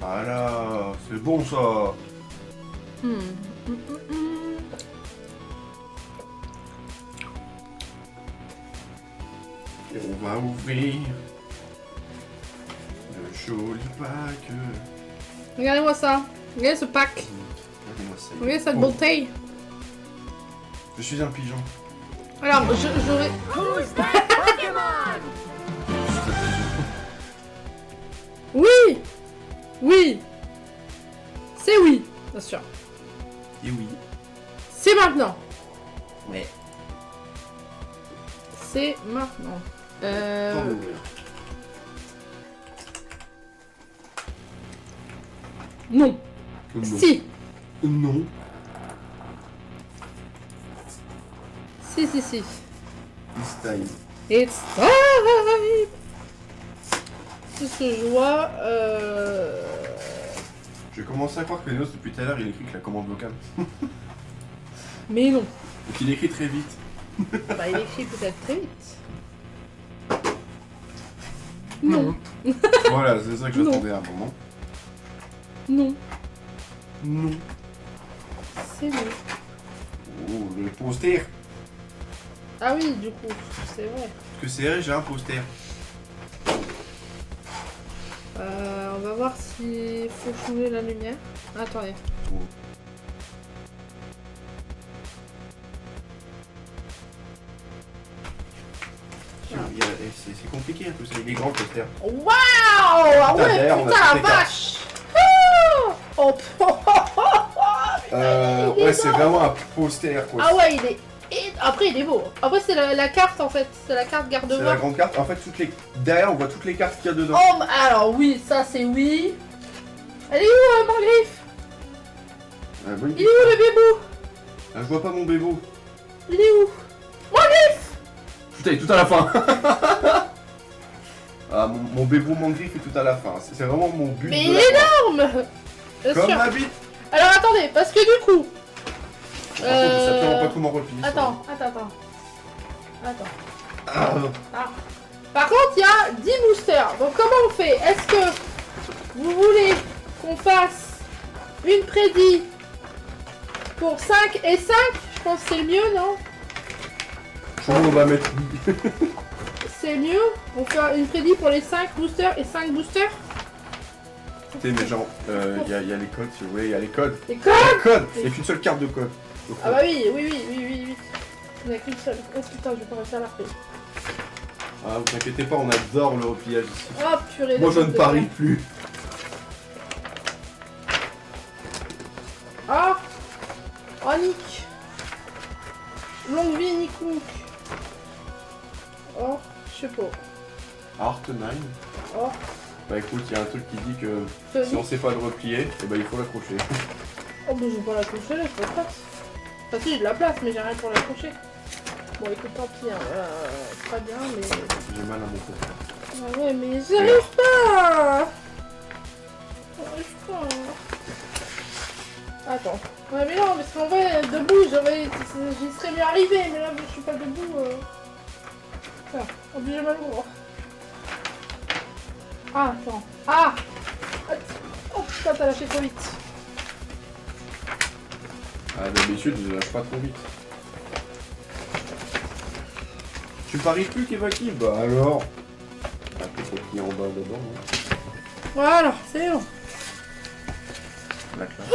Ah là, c'est bon ça. Et on va ouvrir le joli pack. Regardez-moi ça. Regardez ce pack. Regardez-moi ça. Regardez cette Oh, bouteille. je suis un pigeon. Alors, j'aurais... Who's that Pokémon? Je suis un pigeon. Oui. Oui. C'est oui, bien sûr. Et oui. C'est maintenant. Ouais. C'est maintenant. Pour l'ouvrir. Non. Non. Si. Non. Si. This time. It's time. C'est ce que je vois. Je commence à croire que Léos depuis tout à l'heure il écrit que la commande vocale. Mais non. Donc il écrit très vite. Bah, il écrit peut-être très vite. Non. Voilà, c'est ça que Non. j'attendais à un moment. Non. Non. C'est non. Oh, le poster. Ah oui, du coup, c'est vrai. Parce que c'est vrai, j'ai un poster. On va voir s'il faut changer la lumière. Attendez. Oh. C'est compliqué tout ça, il est grand le poster. Waouh! Ah ouais, D'ailleurs, on a putain, la toutes les cartes. vache! Oh, il est Ouais, c'est énorme. vraiment un poster quoi. Ah ouais, il est... Après, il est beau. Après, c'est la carte, en fait. C'est la carte C'est la garde-voix. grande carte. En fait, derrière, on voit toutes les cartes qu'il y a dedans. Oh, alors oui, ça, c'est oui. Elle est où, Margriffe? Oui. Il est où, le bébou? Ah, je vois pas mon bébo. Il est où? Margriffe! Putain, il est tout à la fin. Ah, mon bébo Mangriffe est tout à la fin. C'est vraiment mon but. Mais de il la est fin. énorme! Bien Comme sûr. ma bite. Alors, attendez, parce que du coup... Par contre, je sais absolument pas comment replier. ça. Attends. Ah, Par contre, il y a 10 boosters. Donc, comment on fait? Est-ce que vous voulez qu'on fasse une prédit pour 5 et 5? Je pense que c'est le mieux, non? je crois qu'on va mettre. C'est mieux? On fait une prédit pour les 5 boosters et 5 boosters? Écoutez, mais genre, il y a les codes, si vous voulez, il y a les codes. Les codes? Les codes. Il n'y a qu'une seule carte de code. Donc, Ah bah oui. Il n'y a qu'une seule. Oh putain, je vais pas réussir à la refaire. ah, vous inquiétez pas, on adore le repliage ici. Oh purée. Moi, je ne de- parie plus. Ah! Oh Nick! Longue vie Nick Nick! Oh, je sais pas. Art 9. Oh, Bah écoute, il y a un truc qui dit que Tony. si on sait pas le replier, eh ben, il faut l'accrocher. Oh bah je vais pas l'accrocher là, j'ai pas de place. Enfin si j'ai de la place mais j'ai rien pour l'accrocher. Bon écoute tant pis, hein. C'est pas bien mais... J'ai mal à mon côté. Ah ouais mais j'arrive pas. J'arrive pas. Attends. Ouais mais non, parce qu'en vrai, debout, j'y serais mieux arrivé, mais là je suis pas debout. Tiens, obligé mal lourd. Ah, attends. Ah. Oh putain, t'as lâché trop vite. Ah, d'habitude, je lâche pas trop vite. Tu paries plus qu'Evaki? Bah alors. Ah, peut-être qu'il y a en bas dedans. Hein. Voilà, c'est bon. La classe.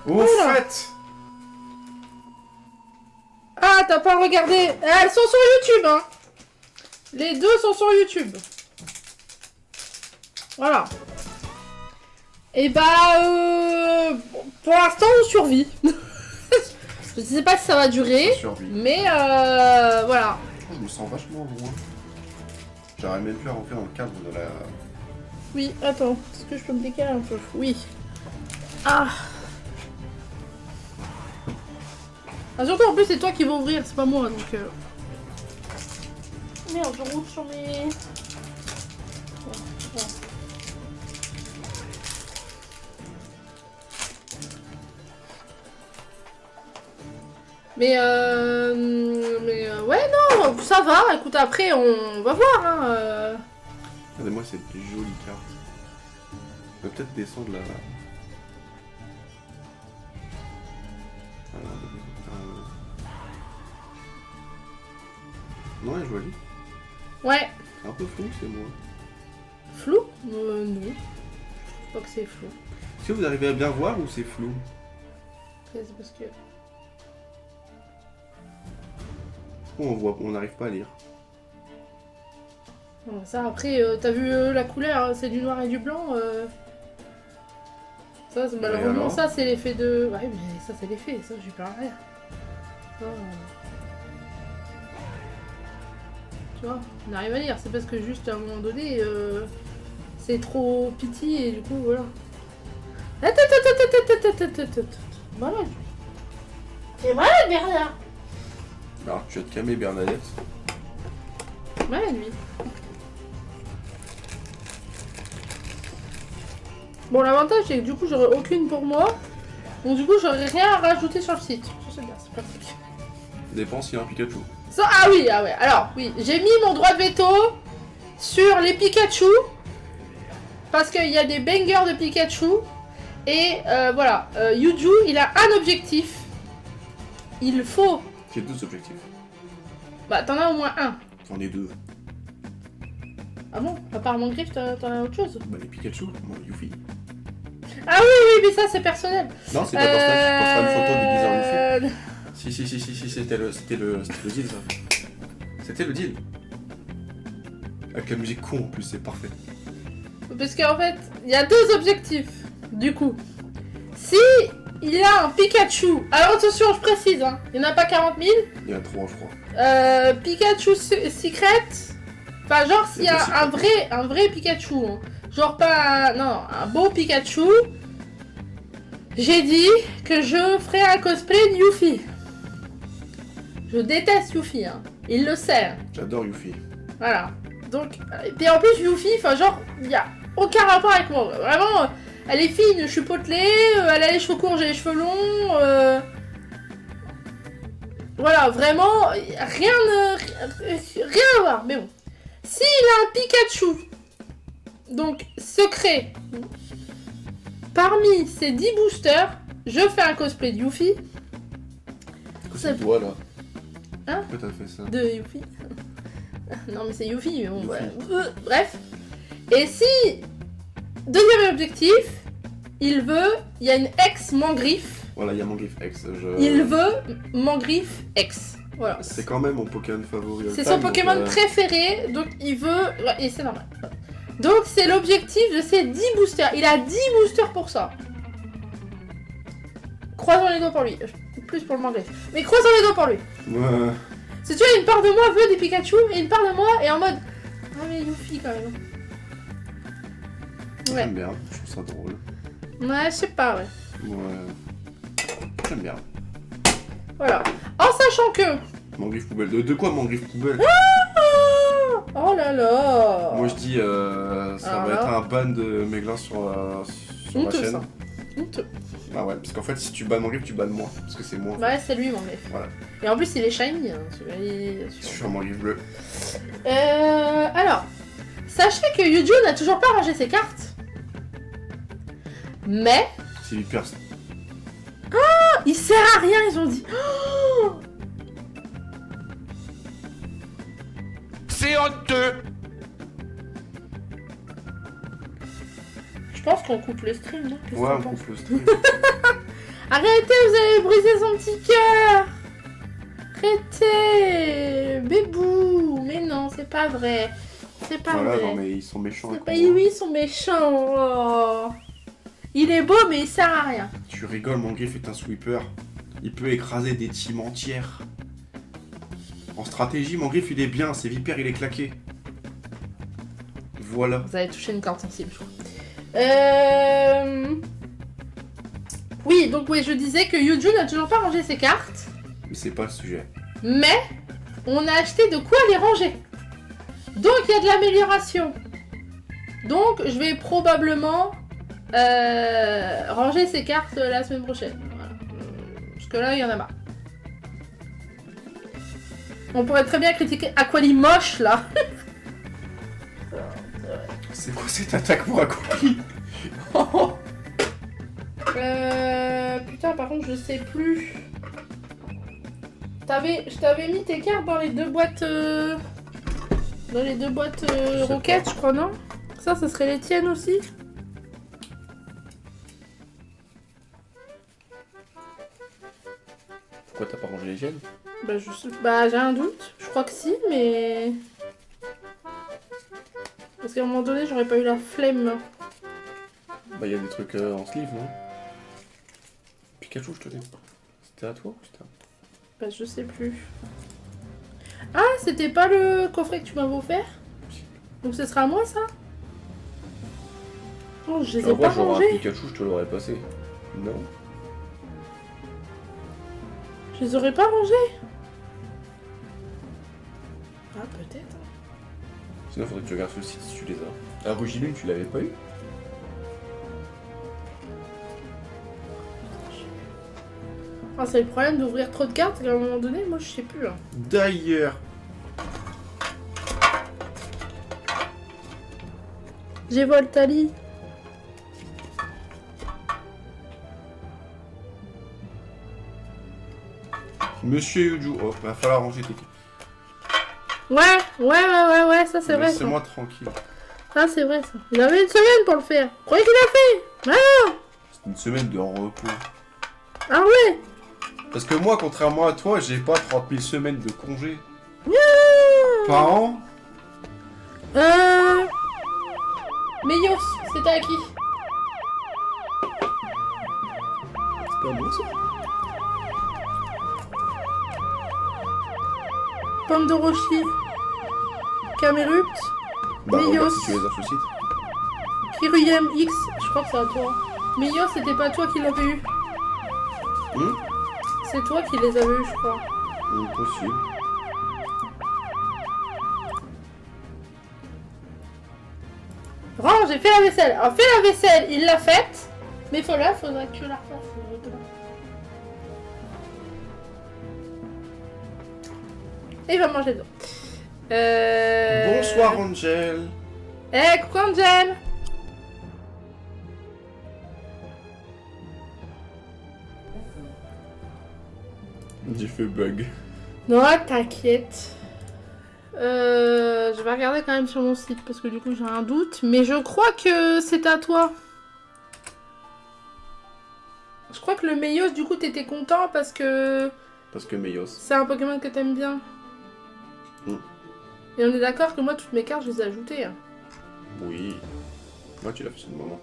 Au Voilà. fait! Ah, t'as pas regardé. Elles sont sur YouTube, hein. Les deux sont sur YouTube. Voilà. Et bah, pour l'instant, on survit. Je sais pas si ça va durer, Survie. mais voilà. Je me sens vachement loin. J'aurais même pu rentrer dans le cadre de la... Oui, attends, est-ce que je peux me décaler un peu? Oui. Ah. Ah, surtout en plus c'est toi qui vas ouvrir, c'est pas moi donc. Merde, je roule sur mes. Ouais. Mais ouais non, ça va. Écoute après on va voir hein. Regardez-moi cette jolie carte. On peut peut-être descendre là. Non, elle est jolie. Ouais. C'est un peu flou, c'est moi. Flou non. Je trouve pas que c'est flou. Est-ce que vous arrivez à bien voir ou c'est flou? C'est parce que... On n'arrive pas à lire. Bon, ça, après, t'as vu la couleur, c'est du noir et du blanc. Ça, malheureusement, alors ça, c'est l'effet de... Ouais, mais ça, c'est l'effet, ça, j'ai pas rien. Ça, tu vois, on arrive à lire. C'est parce que juste, à un moment donné, c'est trop petit et du coup, voilà. Malade. T'es malade, Bernard. Alors, tu vas te calmer, Bernadette. Malade, lui. Bon, l'avantage, c'est que du coup, j'aurai aucune pour moi. Donc, du coup, j'aurai rien à rajouter sur le site. Ça, c'est bien, c'est pratique. Dépend s'il y a un Pikachu. Ça, ah oui, ah ouais. Alors, oui, j'ai mis mon droit de veto sur les Pikachu. Parce qu'il y a des bangers de Pikachu. Et voilà, Yuju, il a un objectif. Il faut... J'ai 2 objectifs. Bah, t'en as au moins un. J'en ai 2. Ah bon? À part mon griffe, t'en as autre chose? Bah, les Pikachu, moi, Yuffie. Ah oui, mais ça, c'est personnel. Non, c'est pas personnel, tu posteras une photo du Deezer Yuffie. Si, c'était le deal, ça. C'était le deal. Avec la musique con, en plus, c'est parfait. Parce qu'en fait, il y a 2 objectifs, du coup. Si il y a un Pikachu... Alors attention, je précise, hein, il n'y en a pas 40 000. Il y en a 3, je crois. Pikachu Secret. Enfin, genre, s'il y a un vrai Pikachu, hein. Genre pas un beau Pikachu, j'ai dit que je ferais un cosplay de Yuffie. Je déteste Yuffie, hein. Il le sait. Hein. J'adore Yuffie. Voilà. Donc, et puis en plus, Yuffie, enfin, genre, il n'y a aucun rapport avec moi. Vraiment, elle est fine, je suis potelée, elle a les cheveux courts, j'ai les cheveux longs. Voilà, vraiment, rien à voir. Mais bon. S'il a un Pikachu, donc secret, parmi ces 10 boosters, je fais un cosplay de Yuffie. C'est toi, là. Hein? Pourquoi t'as fait ça? De Yuffie. Non, mais c'est Yuffie, mais bon, Yuffie. voilà. Bref. Et si, deuxième objectif, il y a une ex-Mangriffe. Voilà, il y a mon GIF X. Il veut Mangriffe X. Voilà. C'est quand même mon Pokémon favori. C'est son Pokémon préféré, donc il veut... Ouais, et c'est normal. Donc c'est l'objectif de ces 10 boosters. Il a 10 boosters pour ça. Croisons les doigts pour lui. Plus pour le Mangriffe. Mais croisons les doigts pour lui. Ouais. Si tu vois, une part de moi veut des Pikachu, et une part de moi est en mode... Ah mais Yuffie quand même. Ouais. J'aime bien, je trouve ça drôle. Ouais, je sais pas, ouais. Ouais. J'aime bien. Voilà. En sachant que... Mon griffe poubelle. De quoi mon griffe poubelle? Oh là là. Moi je dis, ça Alors va là. être un ban de Méglin sur ma Honteux, chaîne. ça. Honteux. Ah ouais, parce qu'en fait, si tu bannes mon griffe, tu bannes moi. Parce que c'est moi. Ouais, c'est lui, Mangriffe. Voilà. Et en plus, il est shiny. Hein. Il est Je suis un mon griffe bleu. Alors, sachez que Yuju n'a toujours pas rangé ses cartes. Mais, C'est hyper. il sert à rien, ils ont dit. Oh, C'est honteux. je pense qu'on coupe le stream, non? Qu'est-ce Ouais, que on t'en penses? coupe le stream. Arrêtez, vous allez briser son petit cœur. Arrêtez, bébou. Mais non, c'est pas vrai. C'est pas Voilà, vrai. non mais ils sont méchants. C'est avec pas... moi. Oui, ils sont méchants. Oh. Il est beau, mais il sert à rien. Tu rigoles, mon griffe est un sweeper. Il peut écraser des teams entières. En stratégie, mon griffe il est bien, ses vipères il est claqué. Voilà. Vous avez touché une corde sensible, je crois. Oui, donc oui, je disais que Yuju n'a toujours pas rangé ses cartes, Mais c'est pas le sujet. mais on a acheté de quoi les ranger. Donc il y a de l'amélioration. Donc je vais probablement ranger ses cartes la semaine prochaine. Voilà. Parce que là, il y en a marre. On pourrait très bien critiquer Aquali moche là. C'est quoi cette attaque pour accompli? Putain, par contre, je sais plus. Je t'avais mis tes cartes dans les deux boîtes. Dans les deux boîtes roquettes, je crois, non? Ça serait les tiennes aussi? Pourquoi t'as pas rangé les tiennes? Bah, bah, j'ai un doute. Je crois que si, mais. Parce qu'à un moment donné, j'aurais pas eu la flemme. Bah, y a des trucs en sleeve, non? Pikachu, je te dis. C'était à toi ou c'était à... Bah, je sais plus. Ah, c'était pas le coffret que tu m'avais offert? Donc ce sera à moi, ça? Oh, je les ai pas j'aurais un rangés. Pikachu, je te l'aurais passé. Non. Je les aurais pas rangés. Ah, peut-être. Sinon, faudrait que tu regardes sur le site si tu les as. Ah, Rugilune, tu l'avais pas eu? Ah, c'est le problème d'ouvrir trop de cartes, qu'à un moment donné, moi je sais plus. Hein. D'ailleurs. J'ai Voltali. Monsieur Yuju. Oh, va falloir ranger tes cartes. Ouais, ça c'est vrai. Laissez-moi tranquille. Ça c'est vrai ça. Il avait une semaine pour le faire. Croyez qu'il a fait. Ah, C'est une semaine de repos. ah ouais. Parce que moi, contrairement à toi, j'ai pas 30 000 semaines de congé. Yeah. Par an. Meios, c'était à qui? C'est pas moi ça. Pomme de Rochi. Camerupt. Bah, Meios. regarde si tu les as sur le site. Kiruyem X. Je crois que c'est à toi. Meios, c'était pas toi qui l'avais eu. C'est toi qui les avais eu, je crois. Possible. Range, j'ai fait la vaisselle. Alors, fais la vaisselle, il l'a faite. Mais faudrait que tu la refasses demain. Et il va manger dedans. Bonsoir Angel. Coucou Angel. J'ai fait bug. Non, t'inquiète. Je vais regarder quand même sur mon site parce que du coup j'ai un doute. Mais je crois que c'est à toi. Je crois que le Meios, du coup, t'étais content parce que... Parce que Meios. C'est un Pokémon que t'aimes bien. Et on est d'accord que moi, toutes mes cartes, je les ai ajoutées. Hein. Oui. Moi, tu l'as fait sur le moment.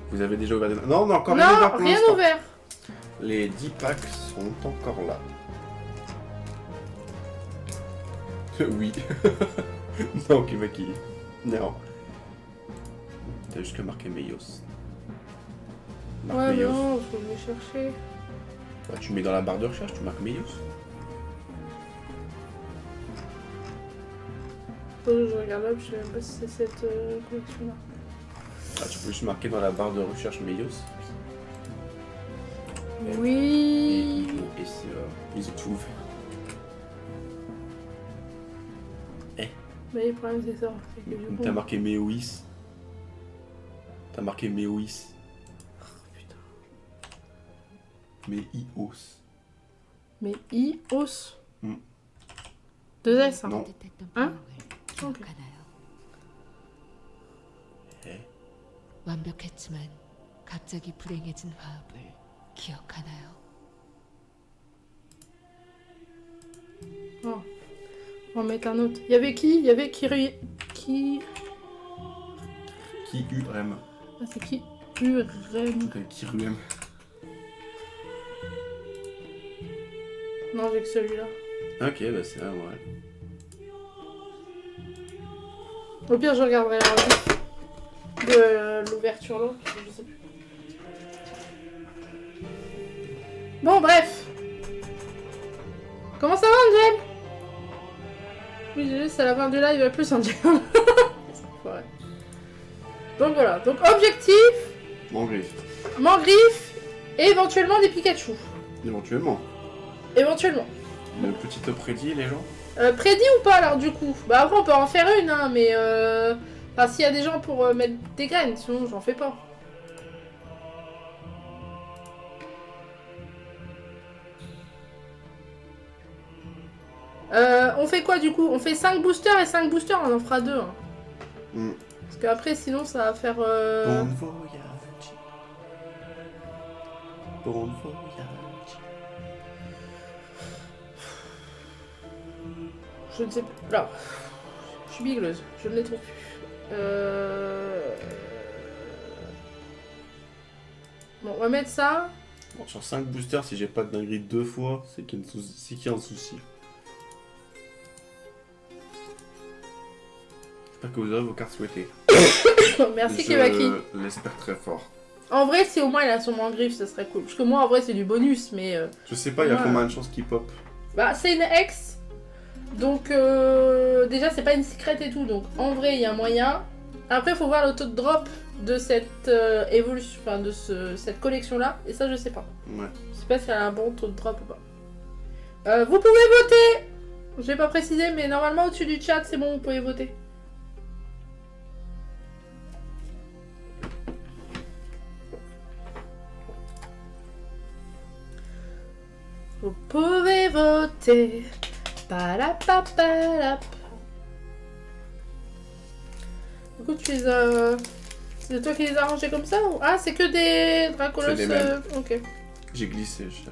Vous avez déjà ouvert des... Non, on a encore non, rien ouvert pour rien l'instant. ouvert. Les 10 packs sont encore là. Oui. Non, Kivaki. Non. T'as juste que marqué Meios. Marque Ouais, Meios. non, faut les chercher. Bah, tu mets dans la barre de recherche, tu marques Meios. Je regarde là, je sais même pas si c'est cette collection-là. Ah, tu peux juste marquer dans la barre de recherche Meios. Oui. Et c'est... ils ont tout ouvert. Mais le problème, c'est ça. C'est que du coup... T'as marqué Meois. T'as marqué Meois. Putain. Meios. Mais Ios. Hmm. 2 S, hein. Non. Hein? 기억하나요? 에? 완벽했지만 갑자기 불행해진 화합을 기억하나요? Oh. On va mettre un autre. Il y avait qui? Il y avait Qui... Kiurem. Ah, c'est qui? Urem. Kiruem. Non, j'ai que celui-là. Ok, bah c'est vrai, ouais. Au pire, je regarderai la rediff de l'ouverture là. Je sais plus. Bon, bref. Comment ça va, Angel? Oui, j'ai juste à la fin du live, plus Angel. Ouais. Donc voilà. Donc, objectif, Mon griffe. Mangriffe et éventuellement des Pikachu. Éventuellement. Éventuellement. Le petit prédit, les gens. Prédit ou pas alors du coup? Bah après on peut en faire une hein, mais Enfin, s'il y a des gens pour mettre des graines, sinon j'en fais pas. On fait quoi du coup? On fait 5 boosters et 5 boosters, on en fera 2. Hein. Mm. Parce qu'après, sinon, ça va faire. Bon voyage. Bon voyage. Je ne sais plus. Là. Je suis bigleuse, je ne les trouve plus. Bon, on va mettre ça. Bon, sur 5 boosters, si j'ai pas de dinguerie 2 fois, c'est qu'il y a un souci. J'espère que vous aurez vos cartes souhaitées. Merci Kebaki. Je l'espère très fort. En vrai, si au moins il a son griffe, ça serait cool. Parce que moi, en vrai, c'est du bonus, mais. Je sais pas, il y a Ouais. combien de chances qu'il pop? Bah, c'est une ex. Donc, déjà, c'est pas une secret et tout. Donc, en vrai, il y a moyen. Après, il faut voir le taux de drop de cette évolution, enfin, de cette collection-là. Et ça, je sais pas. Ouais. Je sais pas si elle a un bon taux de drop ou pas. Vous pouvez voter! Je vais pas préciser, mais normalement, au-dessus du chat, c'est bon, vous pouvez voter. Vous pouvez voter. Palapapalap. Du coup, tu les as. C'est toi qui les as rangés comme ça ou... Ah, c'est que des Dracolos. C'est les mêmes. Ok. J'ai glissé, je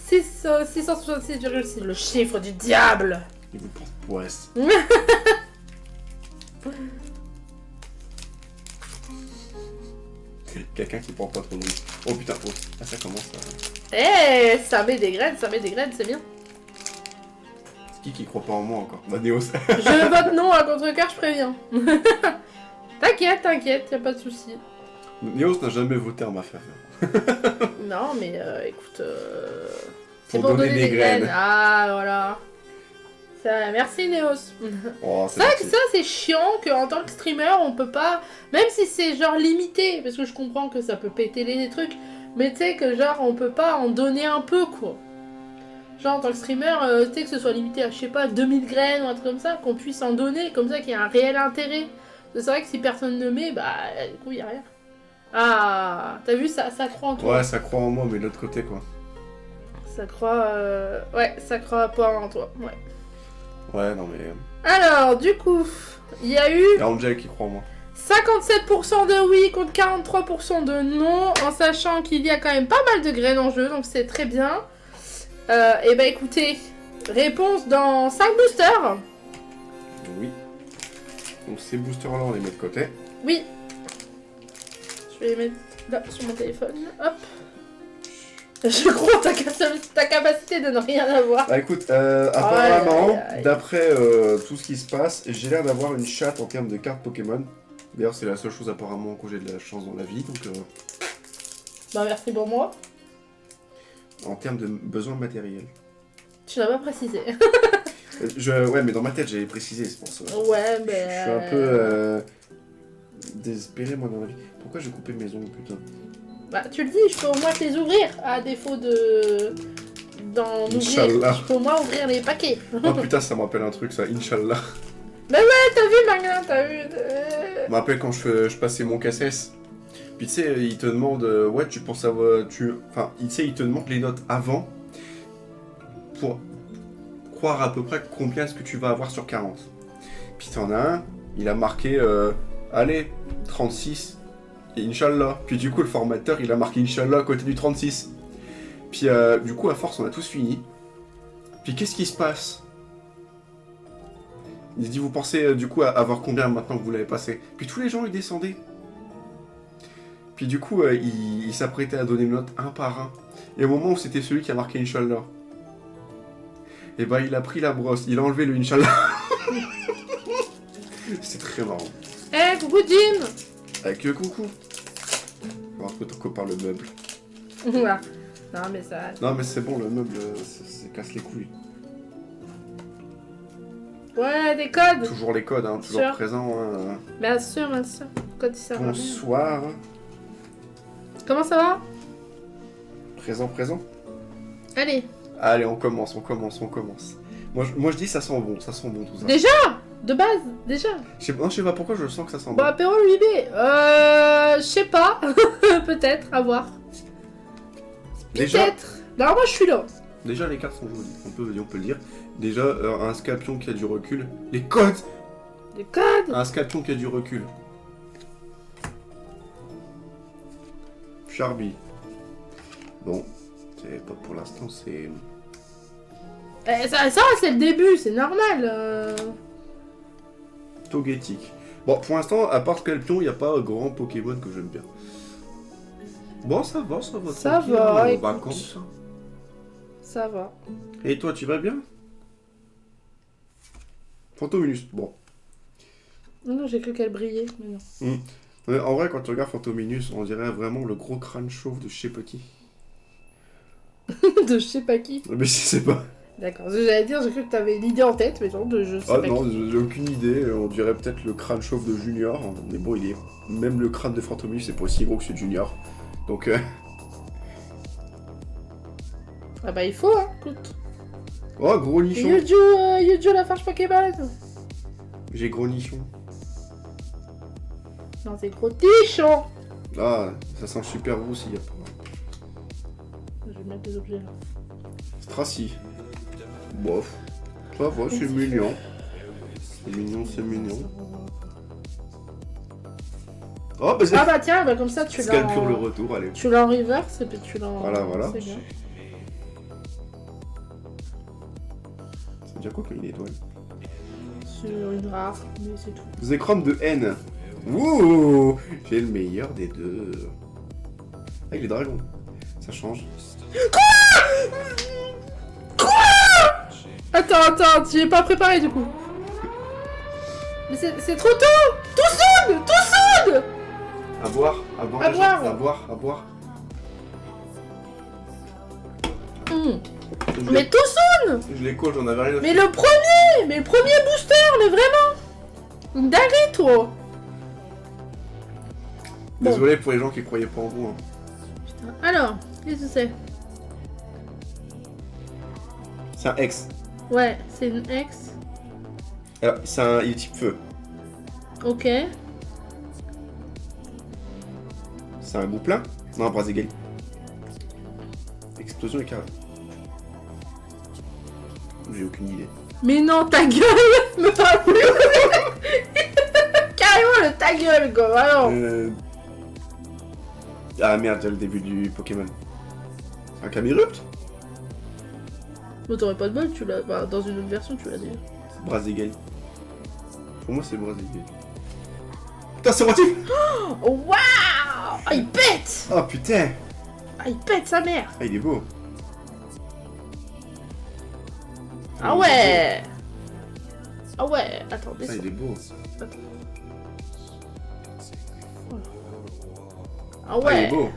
666,6, le chiffre du diable. Il vous pense poisse. Quelqu'un qui prend pas trop de risques. Oh putain, oh. Ah, ça commence à... Eh, ça met des graines, c'est bien. C'est qui croit pas en moi encore? Bah Néos. Je vote non à contre-cœur, je préviens. T'inquiète, y a pas de souci. Néos n'a jamais voté en ma faveur. Non, mais écoute, c'est Pour donner des graines. Ah, voilà. Ça, merci Néos. Oh, C'est vrai que ça, c'est chiant qu'en tant que streamer, on peut pas... Même si c'est genre limité, parce que je comprends que ça peut péter les trucs, mais tu sais que genre, on peut pas en donner un peu, quoi. Genre, en tant que streamer, tu sais que ce soit limité à, je sais pas, 2000 graines ou un truc comme ça, qu'on puisse en donner, comme ça, qu'il y ait un réel intérêt. C'est vrai que si personne ne met, bah, du coup, y a rien. Ah, t'as vu, ça croit en toi. Ouais, ça croit en moi, mais de l'autre côté, quoi. Ça croit... Ouais, ça croit pas en toi, ouais. Ouais, non, mais... Alors, du coup, il y a eu... Il y a Angel qui croit en moi. 57% de oui contre 43% de non, en sachant qu'il y a quand même pas mal de graines en jeu, donc c'est très bien. Et bah écoutez, réponse dans 5 boosters. Oui. Donc ces boosters-là, on les met de côté. Oui. Je vais les mettre là sur mon téléphone. Hop. Je crois ta capacité de ne rien avoir. Bah écoute, apparemment, Aïe, aïe, aïe. d'après tout ce qui se passe, j'ai l'air d'avoir une chatte en termes de cartes Pokémon. D'ailleurs, c'est la seule chose apparemment que j'ai de la chance dans la vie, donc Bah merci pour moi. en termes de besoins matériels. Tu n'as pas précisé. Ouais, mais dans ma tête, j'avais précisé, c'est pour ça. Ouais, mais... Je suis un peu désespéré, moi, dans la vie. Pourquoi j'ai coupé mes ongles, putain? Bah tu le dis, je peux au moins te les ouvrir, à défaut de... d'en ouvrir. Inch'Allah. Je peux au moins ouvrir les paquets. Oh putain, ça me rappelle un truc, ça, Inch'Allah. T'as vu Maglin, t'as vu Ça me rappelle quand je passais mon KSS. Puis tu sais, il te demande, ouais, tu penses avoir... Enfin, tu sais, il te demande les notes avant pour croire à peu près combien est-ce que tu vas avoir sur 40. Puis t'en as un, il a marqué, allez, 36, et Inch'Allah. Puis du coup, le formateur, il a marqué Inch'Allah à côté du 36. Puis du coup, à force, on a tous fini. Puis qu'est-ce qui se passe? Il dit, vous pensez du coup à avoir combien maintenant que vous l'avez passé? Puis tous les gens, ils descendaient. Puis du coup, il s'apprêtait à donner une note un par un. Et au moment où c'était celui qui a marqué Inch'Allah, et bah il a pris la brosse, il a enlevé le Inch'Allah. C'est très marrant. Eh, coucou Jim. Avec coucou. On va retrouver ton copain le meuble. Voilà. Non mais ça... Non mais c'est bon, le meuble, ça casse les couilles. Ouais, des codes. Toujours les codes, hein, toujours Sûr. présents. Hein. Bien sûr, bien sûr. Code ça va bien. Bonsoir. Comment ça va? Présent. Allez. Allez, on commence. Moi je dis ça sent bon tout ça. Déjà, de base, déjà. Je sais pas pourquoi je sens que ça sent Bon, bon. apéro 8B, je sais pas. Peut-être, à voir. Déjà, Peut-être. Non, moi je suis là. déjà les cartes sont jolies, on peut le dire. Déjà un scapion qui a du recul. Les codes. Les codes. Un scapion qui a du recul. Charby. Bon, c'est pas pour l'instant, c'est... Ça c'est le début, c'est normal. Togetic. Bon, pour l'instant, à part Scorpion, il n'y a pas grand Pokémon que j'aime bien. Bon, ça va. Ça tranquille, va, on est en écoute. vacances. Ça va. Et toi, tu vas bien? Fantominus, bon. Non, j'ai cru qu'elle brillait, mais non. Ouais, en vrai, quand tu regardes Fantominus, on dirait vraiment le gros crâne chauve de je sais pas qui. De je sais pas qui. Mais je sais pas. D'accord, j'allais dire, j'ai cru que t'avais une idée en tête, mais non, de je sais Ah pas non, qui. j'ai aucune idée. On dirait peut-être le crâne chauve de Junior. Mais bon, il est... Même le crâne de Fantominus, c'est pas aussi gros que celui de Junior. Donc, Ah bah il faut, hein, écoute. Oh, gros Et nichon. Yuju la farce Pokémon. J'ai gros nichon. Non, c'est gros tichon. Ah, ça sent super beau s'il y a pas... Je vais mettre des objets là. Stracy. Bof. Ça va, c'est mignon. C'est mignon. Oh, bah c'est... Ah bah tiens, bah comme ça tu l'as Scalpure le en... retour, allez. Tu l'as en reverse et puis tu l'as en... Voilà. C'est bien. C'est déjà quoi qu'il y a une étoile? Sur une rare, mais c'est tout. Zekrom de N. Wouh! J'ai le meilleur des deux. Avec les dragons. Ça change. Attends, tu es pas préparé du coup. Mais c'est trop tôt. Tout soon. À boire, À déjà. boire. À boire. Je Mais les- tout soon. Je les colle, j'en avais rien à Mais le premier booster, mais vraiment. Une dinguerie, toi. Bon. Désolé pour les gens qui croyaient pas en vous. Hein. Putain. Alors, qu'est-ce que c'est? C'est un X. Ouais, c'est une ex. Alors, il est type feu. Ok. C'est un bout plein. Non, un bras égal. Explosion et carré. J'ai aucune idée. Mais non, ta gueule. Me parle plus. Carrément le ta gueule, quoi. Alors. Ah merde, c'est le début du Pokémon. Un Camerupt? Mais t'aurais pas de bol, tu l'as. Bah, dans une autre version, tu l'as déjà. Braségal. Pour moi, c'est Braségal. Putain, c'est relatif! Oh, waouh! Ah, il pète! Oh putain! Ah, il pète sa mère! Ah, il est beau! Ah ouais! Ah ouais! Attends, Ah, descends. il est beau! Ah Ah, il ouais! est beau!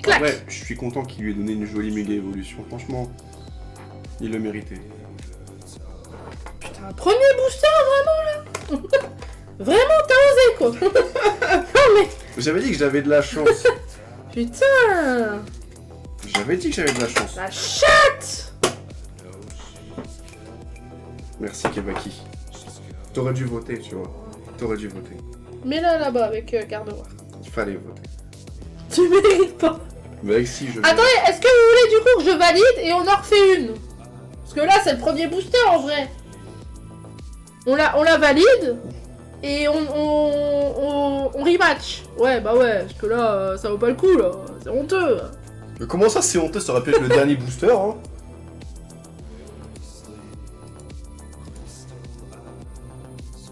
Clac! Ouais, je suis content qu'il lui ait donné une jolie méga évolution. Franchement, il le méritait. Putain, un premier booster, vraiment là! Vraiment, t'as osé quoi! Non mais. J'avais dit que j'avais de la chance. Putain! J'avais dit que j'avais de la chance. La chatte! Merci Kebaki. T'aurais dû voter, tu vois. T'aurais dû voter. Mets-la là-bas avec Gardevoir. Il fallait voter. Tu mérites pas! Mais si je... Attendez, est-ce que vous voulez du coup que je valide et on en refait une? Parce que là, c'est le premier booster en vrai. On la valide et on rematch. Ouais, bah ouais, parce que là, ça vaut pas le coup là. C'est honteux. Mais comment ça, c'est honteux? Ça aurait pu être le dernier booster, hein.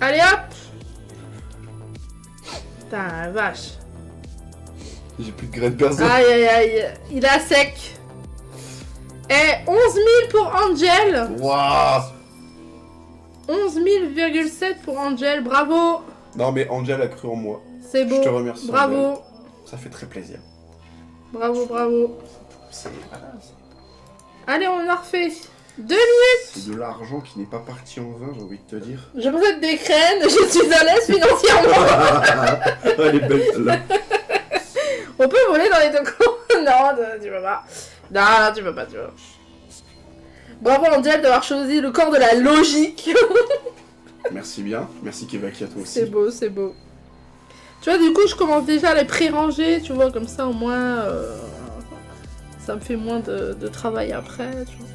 Allez hop! Putain, la vache. J'ai plus de graines perso. Aïe aïe aïe, il est à sec. Et 11 000 pour Angel. Waouh! 11 000,7 pour Angel, bravo. Non mais Angel a cru en moi. C'est beau. Je te remercie. Bravo. Angel. Ça fait très plaisir. Bravo, bravo. C'est Allez, on en refait. 2 minutes. c'est de l'argent qui n'est pas parti en vain, j'ai envie de te dire. Je possède des crènes, je suis à l'aise financièrement. Elle est belle celle-là. On peut voler dans les tokens. Non, tu peux pas. Non, tu peux pas, tu peux pas. Bravo Angel d'avoir choisi le corps de la logique. Merci bien. Merci Kevaki à toi aussi. C'est beau, c'est beau. Tu vois, du coup, je commence déjà à les pré-ranger, tu vois, comme ça, au moins, ça me fait moins de travail après, tu vois.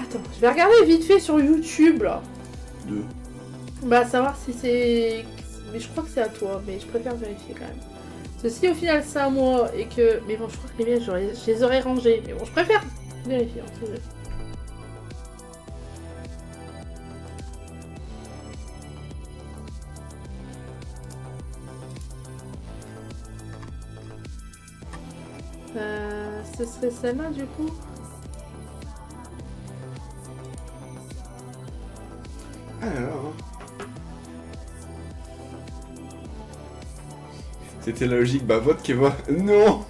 Attends, je vais regarder vite fait sur YouTube, là. 2. Bah, savoir si c'est... Mais je crois que c'est à toi, mais je préfère vérifier quand même. Parce que si au final c'est à moi et que... Mais bon, je crois que les miens, je les aurais rangés. Mais bon, je préfère vérifier, en fait. Ce serait celle-là du coup. Alors. C'était la logique, bah vote Keva. Non.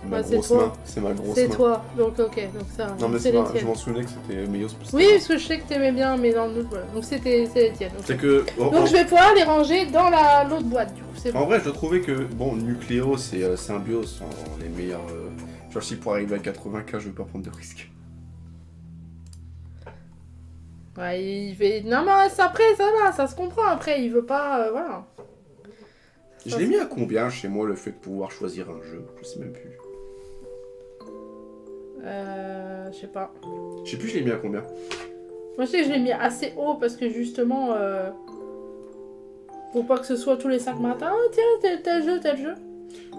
Ma c'est grosse toi. main, c'est ma grosse C'est main. toi, donc ok, donc ça. Non mais c'est c'est les pas, je tiennes. m'en souvenais que c'était Meios. Oui, parce que je sais que t'aimais bien, mais dans le doute, voilà. Donc c'est les tiennes. ok. C'est que. Donc je vais pouvoir les ranger dans l'autre boîte du coup, c'est bon. En vrai, je trouvais que, bon, Nucléo, c'est Symbios, sont les meilleurs. Genre, si pour arriver à 80K, je vais pas prendre de risques. Ouais, il fait... Non mais après, ça va, ça se comprend, après, il veut pas... voilà. Je l'ai mis à combien chez moi le fait de pouvoir choisir un jeu? Je sais même plus. Je sais pas. Je sais plus, je l'ai mis à combien. Moi je sais que je l'ai mis assez haut parce que justement... Pour pas que ce soit tous les 5 matins, oh tiens, tel jeu.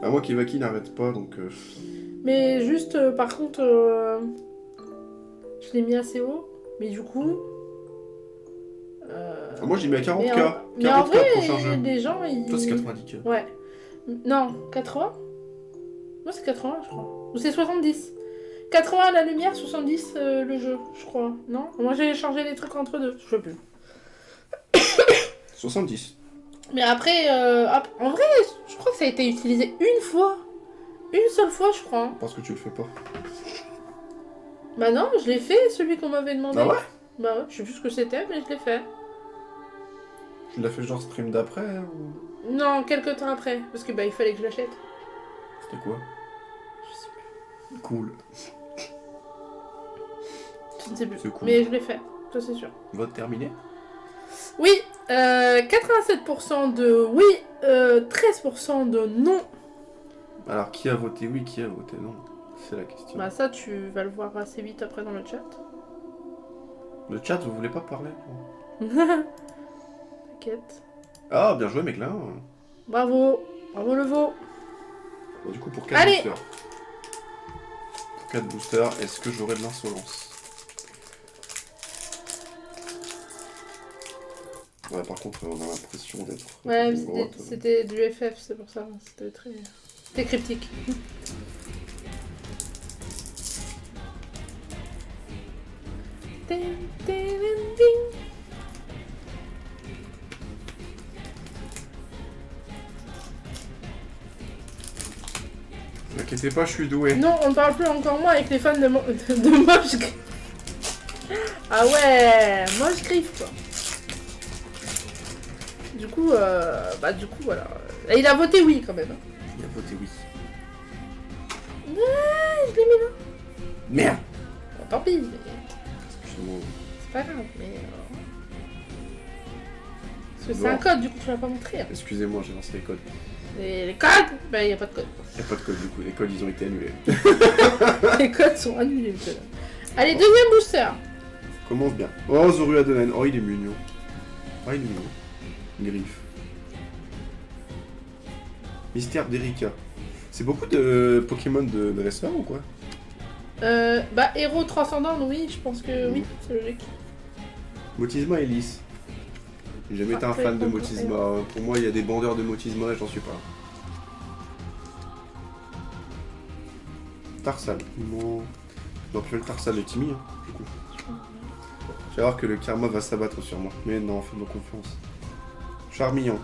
Ah, moi, Kevaki n'arrête pas, donc. Mais juste, par contre, je l'ai mis assez haut. Mais du coup... Ah, moi, j'ai mis à 40K. Mais en 40K vrai, prochain jeu. les gens, ils... Toi, c'est 90K. Ouais. Non, 80 Moi, c'est 80, je crois. Ou c'est 70. 80 la lumière, 70 le jeu, je crois. Non? Moi, j'ai changé les trucs entre deux. Je sais plus. 70. Mais après, en vrai, je crois que ça a été utilisé une fois. Une seule fois, je crois. Parce que tu le fais pas. Bah non, je l'ai fait, celui qu'on m'avait demandé. Ah ouais? Bah ouais, je sais plus ce que c'était, mais je l'ai fait. Tu l'as fait genre stream d'après ou... Non, quelques temps après. Parce que bah, il fallait que je l'achète. C'était quoi? Je sais plus. Cool. Je ne sais plus. C'est cool. Mais je l'ai fait, ça c'est sûr. Vote terminé? Oui, 87% de oui, 13% de non. Alors, qui a voté oui, qui a voté non? C'est la question. Bah ça, tu vas le voir assez vite après dans le chat. Le chat, vous voulez pas parler? T'inquiète. Ah, bien joué, mec, là. Bravo, bravo le veau. Bon, du coup, pour 4 Allez. boosters. Pour 4 boosters, est-ce que j'aurai de l'insolence? Ouais, par contre, on a l'impression d'être... Ouais, mais une grotte. c'était du FF, c'est pour ça. C'était très... C'était cryptique. Ding, ding, ding, ding. Ne inquiétez pas, je suis doué. Non, on ne parle plus encore moins avec les fans de Moche Griff. Ah ouais, Moche Griff quoi. Du coup, voilà. Et il a voté oui quand même. Il a voté oui. Ouais, je l'ai mis là. Merde! Bon, tant pis, mais Excusez-moi. c'est pas grave. Mais, parce que c'est un code, du coup tu l'as pas montré. Hein. Excusez-moi, j'ai lancé les codes. Et les codes, bah y a pas de code. Il n'y a pas de code du coup, les codes ils ont été annulés. Les codes sont annulés monsieur. Allez, deuxième booster. Commence bien. Oh, Zoru Adonen. Oh, il est mignon. Ah, il est mignon. Griffe. Mystère d'Erika. C'est beaucoup de Pokémon de dresseur ou quoi? Bah héros transcendant, oui, je pense que oui, c'est logique. Motisma et Lys. J'ai jamais été un Après, fan de on- Motisma. Pour moi, il y a des bandeurs de Motisma et j'en suis pas. Tarsal. Non. Non, plus le Tarsal de Timmy, hein, du coup. Je vais voir que le karma va s'abattre sur moi. Mais non, fais-moi confiance. Charmillon.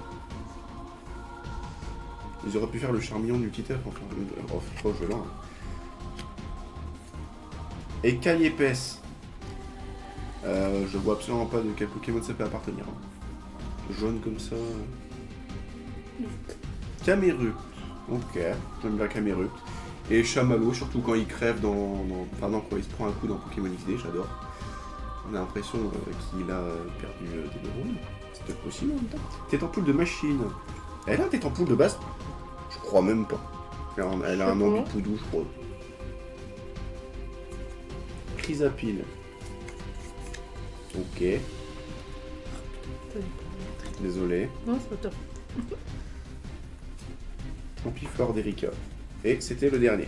Ils auraient pu faire le Charmillon du Titeuf, enfin. Oh, c'est trop violent. Hein. Écaille épaisse. Je vois absolument pas de quel Pokémon ça peut appartenir. Hein. jaune comme ça. Camérupt. Ok, j'aime bien Camérupt. Et Chamallow, surtout quand il crève Pardon, quand il se prend un coup dans Pokémon XD, j'adore. On a l'impression qu'il a perdu des neurones. C'est peut-être possible en même temps. Tête en poule de machine. Elle a un tête en poule de base? Je crois même pas. Elle a un nom du poudou, je crois. Chrysapile. Ok. Désolé. Non, c'est pas top. Ampiflore d'Erika. Et c'était le dernier.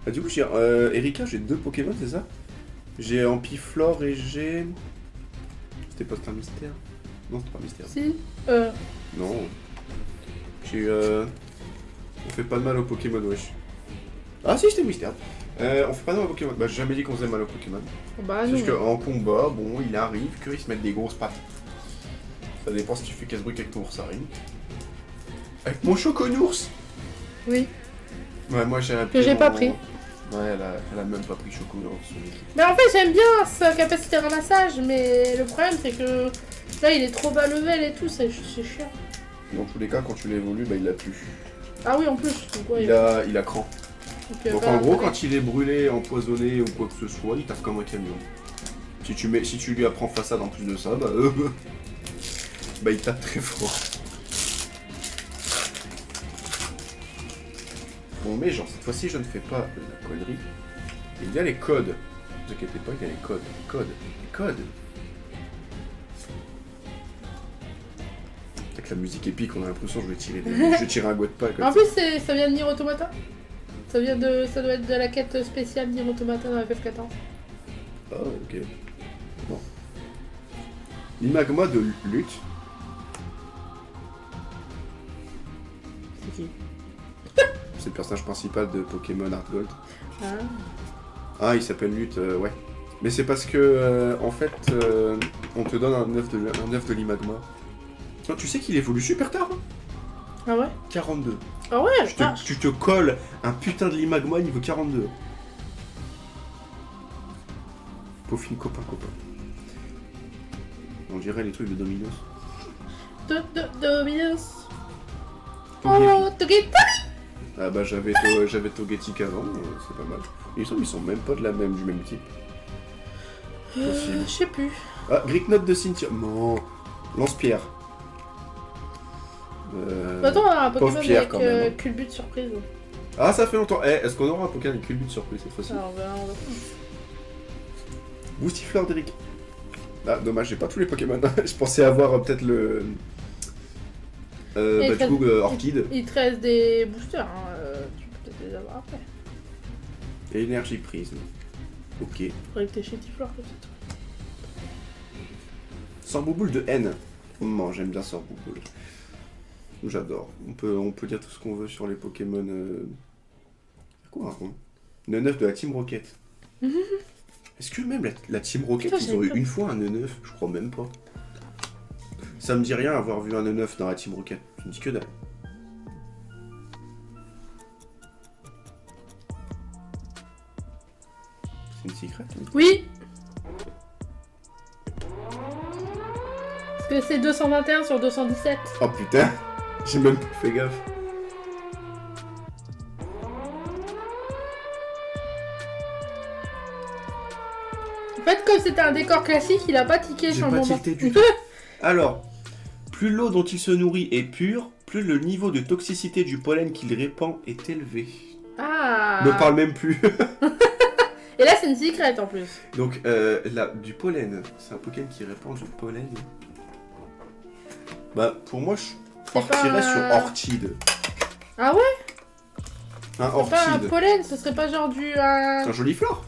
Ah, du coup, Erika, j'ai 2 Pokémon, c'est ça? J'ai Ampiflore et j'ai... C'était pas un mystère? Non, c'était pas un mystère. Si. Non. J'ai eu... On fait pas de mal aux Pokémon, wesh. Ah si, c'était mystère. On fait pas de mal aux Pokémon. Bah, j'ai jamais dit qu'on faisait mal aux Pokémon. Bah, C'est non. juste qu'en combat, bon, il arrive qu'ils se mettent des grosses pattes. Ça dépend si tu fais casse-brique avec ton oursarine. Avec mon Choconours! Oui. Ouais, moi j'ai un Que j'ai pas pris. Ouais, elle a même pas pris Choconours. Mais en fait, j'aime bien sa capacité de ramassage, mais le problème, c'est que là, il est trop bas level et tout, c'est chiant. Dans tous les cas, quand tu l'évolues, bah il l'a plus. Ah oui, en plus. Donc, ouais, Il a cran. Donc bah, en gros, ouais. quand il est brûlé, empoisonné ou quoi que ce soit, il tape comme un camion. Si tu lui apprends façade en plus de ça, bah, bah il tape très fort. Bon, mais genre, cette fois-ci, je ne fais pas la connerie. Il y a les codes. Ne vous inquiétez pas, il y a les codes. Les codes. Avec la musique épique, on a l'impression que je vais tirer un Godpack. En plus, ça vient de Nier Automata. Ça doit être de la quête spéciale Nier Automata dans FF14. Ah, ok. Bon. L'Imagma de lutte. C'est qui? C'est le personnage principal de Pokémon Heart Gold. Ah. Ah, il s'appelle Lutte, ouais. Mais c'est parce que, en fait, on te donne un œuf de l'Imagma. Non, tu sais qu'il évolue super tard, hein. Ah ouais? 42. Ah ouais, Tu te colles un putain de l'Imagma niveau 42. Peaufine copain. On dirait les trucs de Dominos. Dominos. Togepi. Oh, Togepi. Ah bah j'avais Togetic avant, c'est pas mal. Il me semble qu'ils sont même pas du même type. Possible. Je sais plus. Ah, Greeknote de Cynthia. Non, Lance-Pierre. Attends, on a un Pokémon Pauvre Pierre, avec quand même, hein. culbute surprise. Ah, ça fait longtemps. Eh, est-ce qu'on aura un Pokémon avec Culbute surprise cette fois-ci? Alors, on va... Boostifleur d'Eric. Ah, dommage, j'ai pas tous les Pokémon. Je pensais avoir peut-être le... Et bah du coup, Orchid. Il te reste des boosters, hein. Tu peux peut-être les avoir après. Et Énergie Prisme. Ok. Faudrait que t'aies chez Tiflore, peut-être. Sambouboule de N. Non, j'aime bien Sambouboule. J'adore. On peut dire tout ce qu'on veut sur les Pokémon... C'est quoi, hein? Neuf de la Team Rocket. Est-ce que même la Team Rocket, Putain, ils ont eu pas. une fois un Neuf? Je crois même pas. Ça me dit rien avoir vu un Neuf dans la Team Rocket. Je me dis que dalle. C'est une secret? Oui. Parce que c'est 221 sur 217. Oh putain! J'ai même pas fait gaffe. En fait, comme c'était un décor classique, il a pas tiqué J'ai sur le pas moment. tilté du tout. Alors, plus l'eau dont il se nourrit est pure, plus le niveau de toxicité du pollen qu'il répand est élevé. Ah. Ne parle même plus. Et là, c'est une secrète en plus. Donc, du pollen, c'est un Pokémon qui répand du pollen. Bah, pour moi, je partirais pas sur un- Orchid. Ah ouais? Un C'est pas un Orchid. pollen, ce serait pas genre du... C'est un joli flore.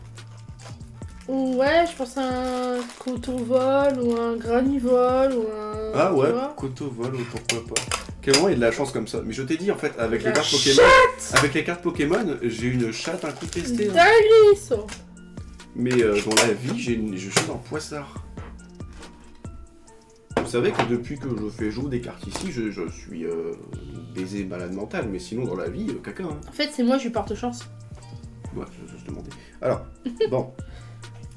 Ou ouais, je pense à un cotovol ou un granivol ou un... Ah ouais, tu vois. Cotovol, pourquoi pas. Quel moment il y a de la chance comme ça. Mais je t'ai dit, en fait, avec les La cartes Pokémon... Avec les cartes Pokémon, j'ai une chatte incontestée. Hein. Dinguerie, ça. Mais dans la vie, je suis un poissard. Vous savez que depuis que je fais jouer des cartes ici, je suis baisé malade mental, mais sinon dans la vie, caca. Hein. En fait, c'est moi, je lui porte chance. Ouais, je te demandais. Alors, bon.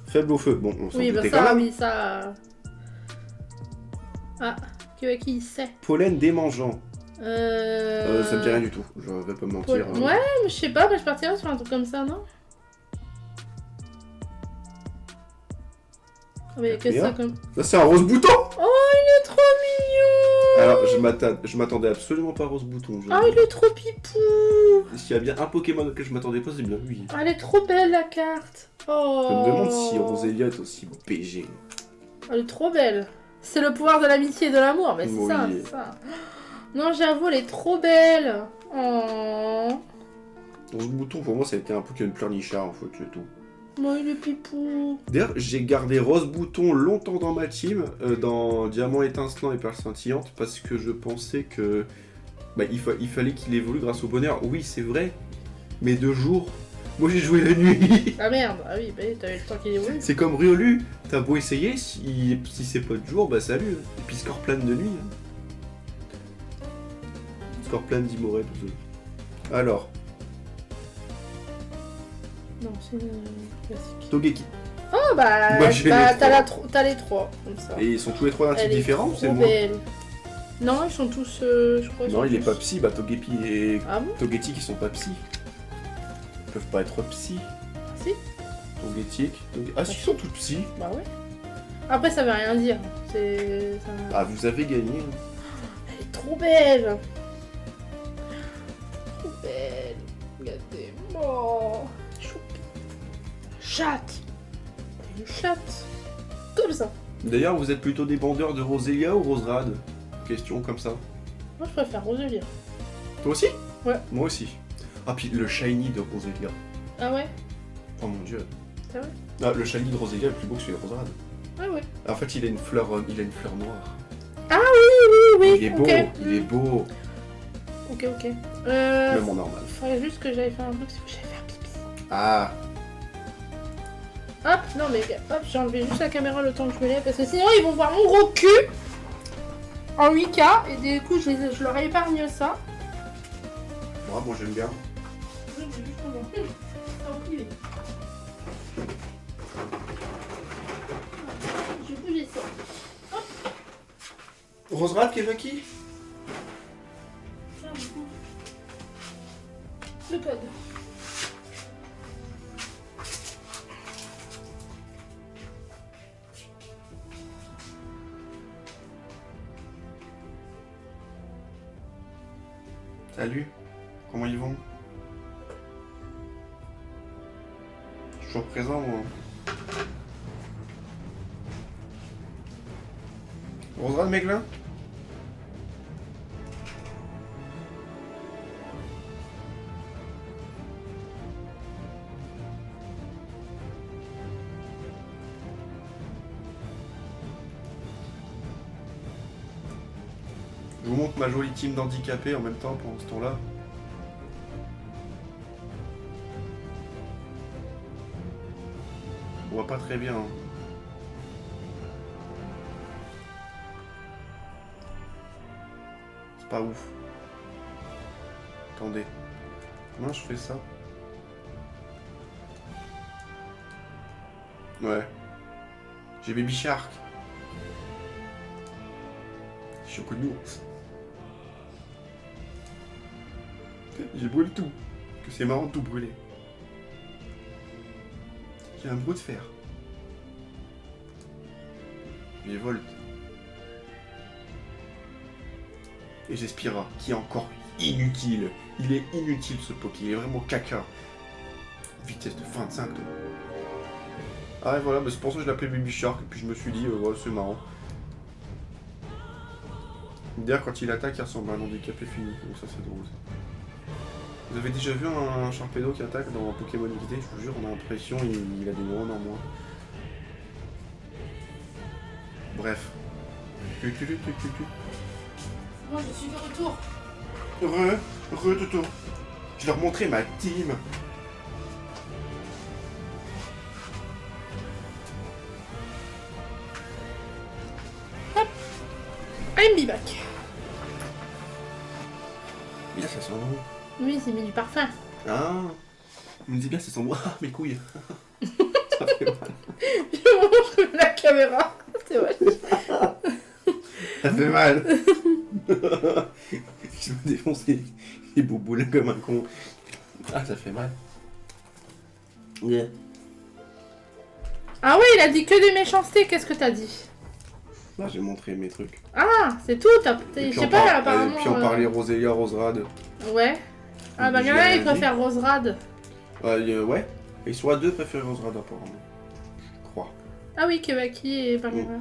Faible au feu, bon, on s'en Oui, bah doutait quand ça, même. oui, ça... Ah, Kiwaki, il sait. Pollen démangeant. Ça me dit rien Ouais, du tout, je vais pas me mentir. hein. mais je sais pas, moi je partirais sur un truc comme ça, non? Ah, mais y a que ça comme. Là, c'est un rose bouton. Oh, il est trop mignon! Alors, je m'attendais absolument pas à rose bouton. Ah, il est trop pipou! S'il y a bien un Pokémon auquel je m'attendais pas, c'est bien lui. Ah, elle est trop belle la carte! Oh! Je me demande si Rosélia est aussi BG. Elle est trop belle! C'est le pouvoir de l'amitié et de l'amour, mais c'est Oui. ça, c'est ça. Non, j'avoue, elle est trop belle! Oh! Rose bouton, pour moi, ça a été un Pokémon pleurnichard, en fait, c'est tout. Moi, il est pipou! D'ailleurs, j'ai gardé Rose Bouton longtemps dans ma team, dans Diamant étincelant et Perle scintillante, parce que je pensais que il fallait qu'il évolue grâce au bonheur. Oui, c'est vrai, mais de jour. Moi, j'ai joué la nuit. Ah merde! Ah oui, bah t'avais le temps qu'il évolue. C'est comme Riolu, t'as beau essayer, si c'est pas de jour, bah salut. Et puis Scorpion de nuit. Scorpion d'Imoret, tout ça. Alors, Non, c'est une classique. Togeki. Oh bah, Moi, j'ai les t'as les trois, comme ça. Et ils sont tous les trois d'un type Elle est différent ou c'est trop moi? belle. Non, ils sont tous, je crois. Non, ils il est sont pas psy, bah Togepi et Ah bon? Togetic, ils sont pas psy. Ils peuvent pas être psy. Si. Togetic. Ah, si, ils sont tous psy. Bah ouais. Après, ça veut rien dire. C'est. Ah, vous avez gagné. Elle est trop belle! Trop belle! Regardez-moi! Choupi! Chatte! Une chatte! Comme ça! D'ailleurs, vous êtes plutôt des bandeurs de Rosélia ou Roserade? Question comme ça. Moi, je préfère Rosélia. Toi aussi? Ouais. Moi aussi. Ah, puis le shiny de Rosélia. Ah ouais? Oh mon dieu. C'est vrai? Ah, le shiny de Rosélia est plus beau que celui de Roserade. Ah ouais. En fait, il a une fleur noire. Oui, Il est beau, ok. il est beau. Ok. Même en normal. Faudrait juste que j'aille faire un truc, c'est que j'aille faire pipi. Ah, Hop, non mais hop, j'ai enlevé juste la caméra le temps que je me lève parce que sinon ils vont voir mon gros cul en 8K et du coup je leur épargne ça. moi j'aime bien. Oui, mais justement. En privé. Je vais bouger ça. Roserade, Kevaki? Tiens, du coup. Le code. Salut, comment ils vont? Je suis toujours présent, moi. Roserade, Meglin? Je vous montre ma jolie team d'handicapés en même temps pendant ce temps-là. On voit pas très bien. Hein. C'est pas ouf. Attendez. Comment je fais ça? Ouais. J'ai Baby Shark. Choconours. J'ai brûlé tout. Que c'est marrant de tout brûler. J'ai un gros de fer. J'ai Volt. Et j'ai Spira, qui est encore inutile. Il est inutile ce Poké, il est vraiment caca. Vitesse de 25. Ah et voilà, bah c'est pour ça que je l'appelais Baby Shark, et puis je me suis dit, ouais, c'est marrant. D'ailleurs, quand il attaque, il ressemble à un handicapé fini, donc ça c'est drôle. Vous avez déjà vu un Sharpedo qui attaque dans Pokémon XD? Je vous jure, on a l'impression il a des neurones en moins. Bref. Moi je suis de retour. Toto. Je leur montrais ma team. I'm be back. Bien, ça sent bon. Oui, c'est mis du parfum. Ah, on me dit bien, ça sent bon. Ah, mes couilles. Ça fait mal. Je montre la caméra. C'est vrai. Ça fait mal. Je me défonce les bouboulets comme un con. Ah, ça fait mal. Yeah. Ah ouais, il a dit que des méchancetés, qu'est-ce que t'as dit? Là, j'ai montré mes trucs. Ah, c'est tout, Et je sais pas, Et apparemment... puis on parlait Rosélia, Roserade. Ouais. Ah bah, il y en a, il préfère Roserade. Ouais. Et ils sont à deux préférés Roserade, apparemment. Je crois. Ah oui, Kewaki et Pamela.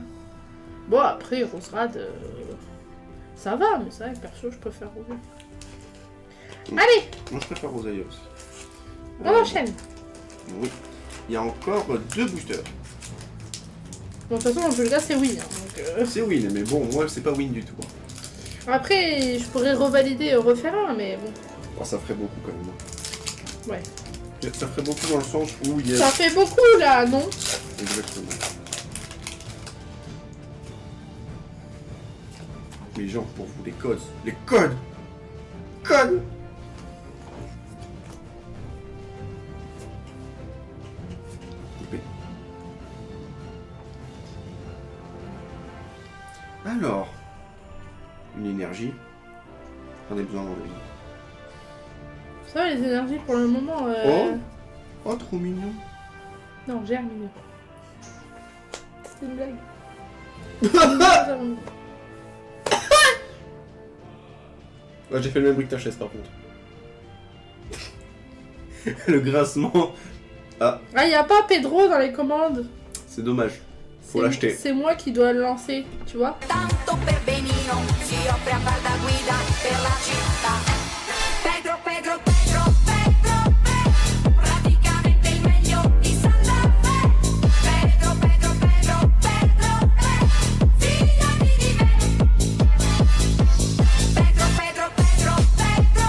Bon, après, Roserade... ça va, mais c'est vrai que perso, je préfère Rosélia. Allez, Moi, je préfère Rosélia aussi. on enchaîne. Oui. Il y a encore 2 boosters. Bon, de toute façon, dans le jeu, c'est win. Hein, donc, C'est win, mais bon, moi, c'est pas win du tout. Après, je pourrais revalider et refaire un, mais bon. Oh, ça ferait beaucoup quand même. Ouais. Ça ferait beaucoup dans le sens où il y a... Ça fait beaucoup, là, non? Exactement. Les gens, pour vous, les codes. Les codes. Codes. Coupé. Alors, une énergie. J'en ai besoin dans la vie. Ça va, les énergies, pour le moment... Oh, trop mignon. Non, j'ai mignon. C'était une blague. Ouais, j'ai fait le même bruit que ta chaise par contre. Le grincement. Ah, Ah, y a pas Pedro dans les commandes. c'est dommage. Faut l'acheter. C'est moi qui dois le lancer, tu vois. Tanto per benino si offre a far da guida per la città. Pedro, Pedro, Pedro, Pedro, Pedro, praticamente il meglio di Santa Fe. Pedro, Pedro, Pedro, Pedro, Pedro, fidati di me. Pedro, Pedro, Pedro, Pedro, Pedro,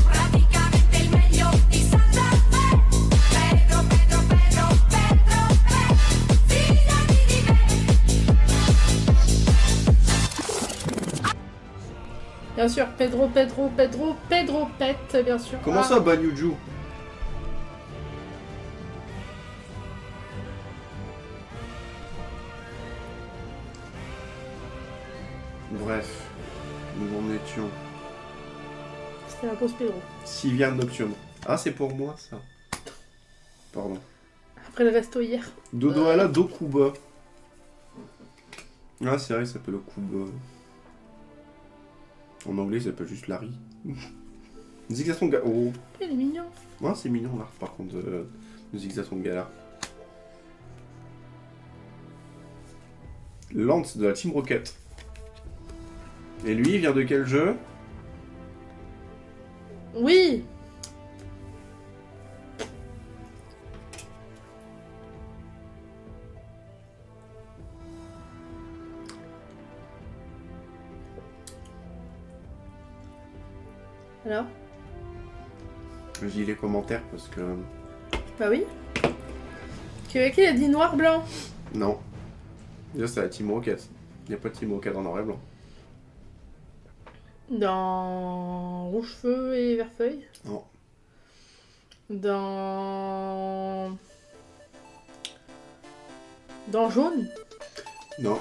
praticamente il meglio di Santa Fe. Pedro, Pedro, Pedro, Pedro, Pedro, fidati di me. Bien sûr, Pedro, Pedro, Pedro, Pedro pète, bien sûr. Comment Ah. ça, Banyuju? Bref, nous en étions. C'était la pause Pedro. Sylviane Nocturne. Ah, c'est pour moi ça. Pardon. Après le resto hier. Dodoala Dokuba. Ah, c'est vrai, ça s'appelle Okuba. En anglais, ça s'appelle juste Larry. Zigzaton de Gala. Oh, Il est mignon. ouais, c'est mignon là, par contre, le Zigzaton de Gala. Lance de la Team Rocket. Et lui, il vient de quel jeu? Oui. Alors? Je lis les commentaires parce que... Bah oui. Kewaki a dit noir-blanc. Non. Déjà, c'est la Team Rocket. Il n'y a pas de Team Rocket en noir et blanc. Dans Rouge-Feu et Vert-Feuille. Non. Dans Jaune. Non.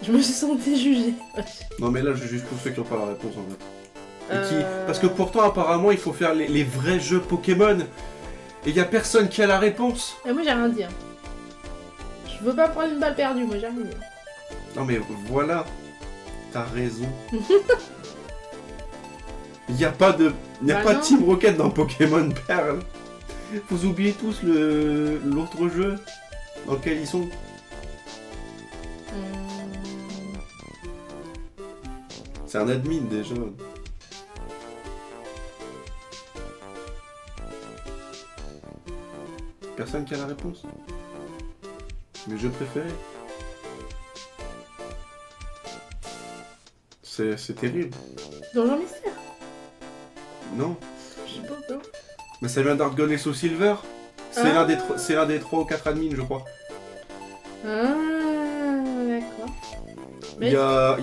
Je me suis sentie jugée. Non, mais là, je juge pour ceux qui n'ont pas la réponse en fait. Et qui... Parce que pourtant, apparemment, il faut faire les vrais jeux Pokémon. Et il n'y a personne qui a la réponse. Et moi j'ai rien dit. Hein. Je veux pas prendre une balle perdue, moi j'ai rien dit. Non, mais voilà. T'as raison. Il n'y a pas de... Il n'y a Bah pas non. de Team Rocket dans Pokémon Perle. Vous oubliez tous l'autre jeu dans lequel ils sont. C'est un admin déjà. Personne qui a la réponse. Mes jeux préférés. C'est terrible. Donjon Mystère. Non. Je sais pas quoi. Mais ça vient d'Argon et Soul Silver. C'est Ah. l'un des 3 ou 4 admins, je crois. Ah, d'accord. Il y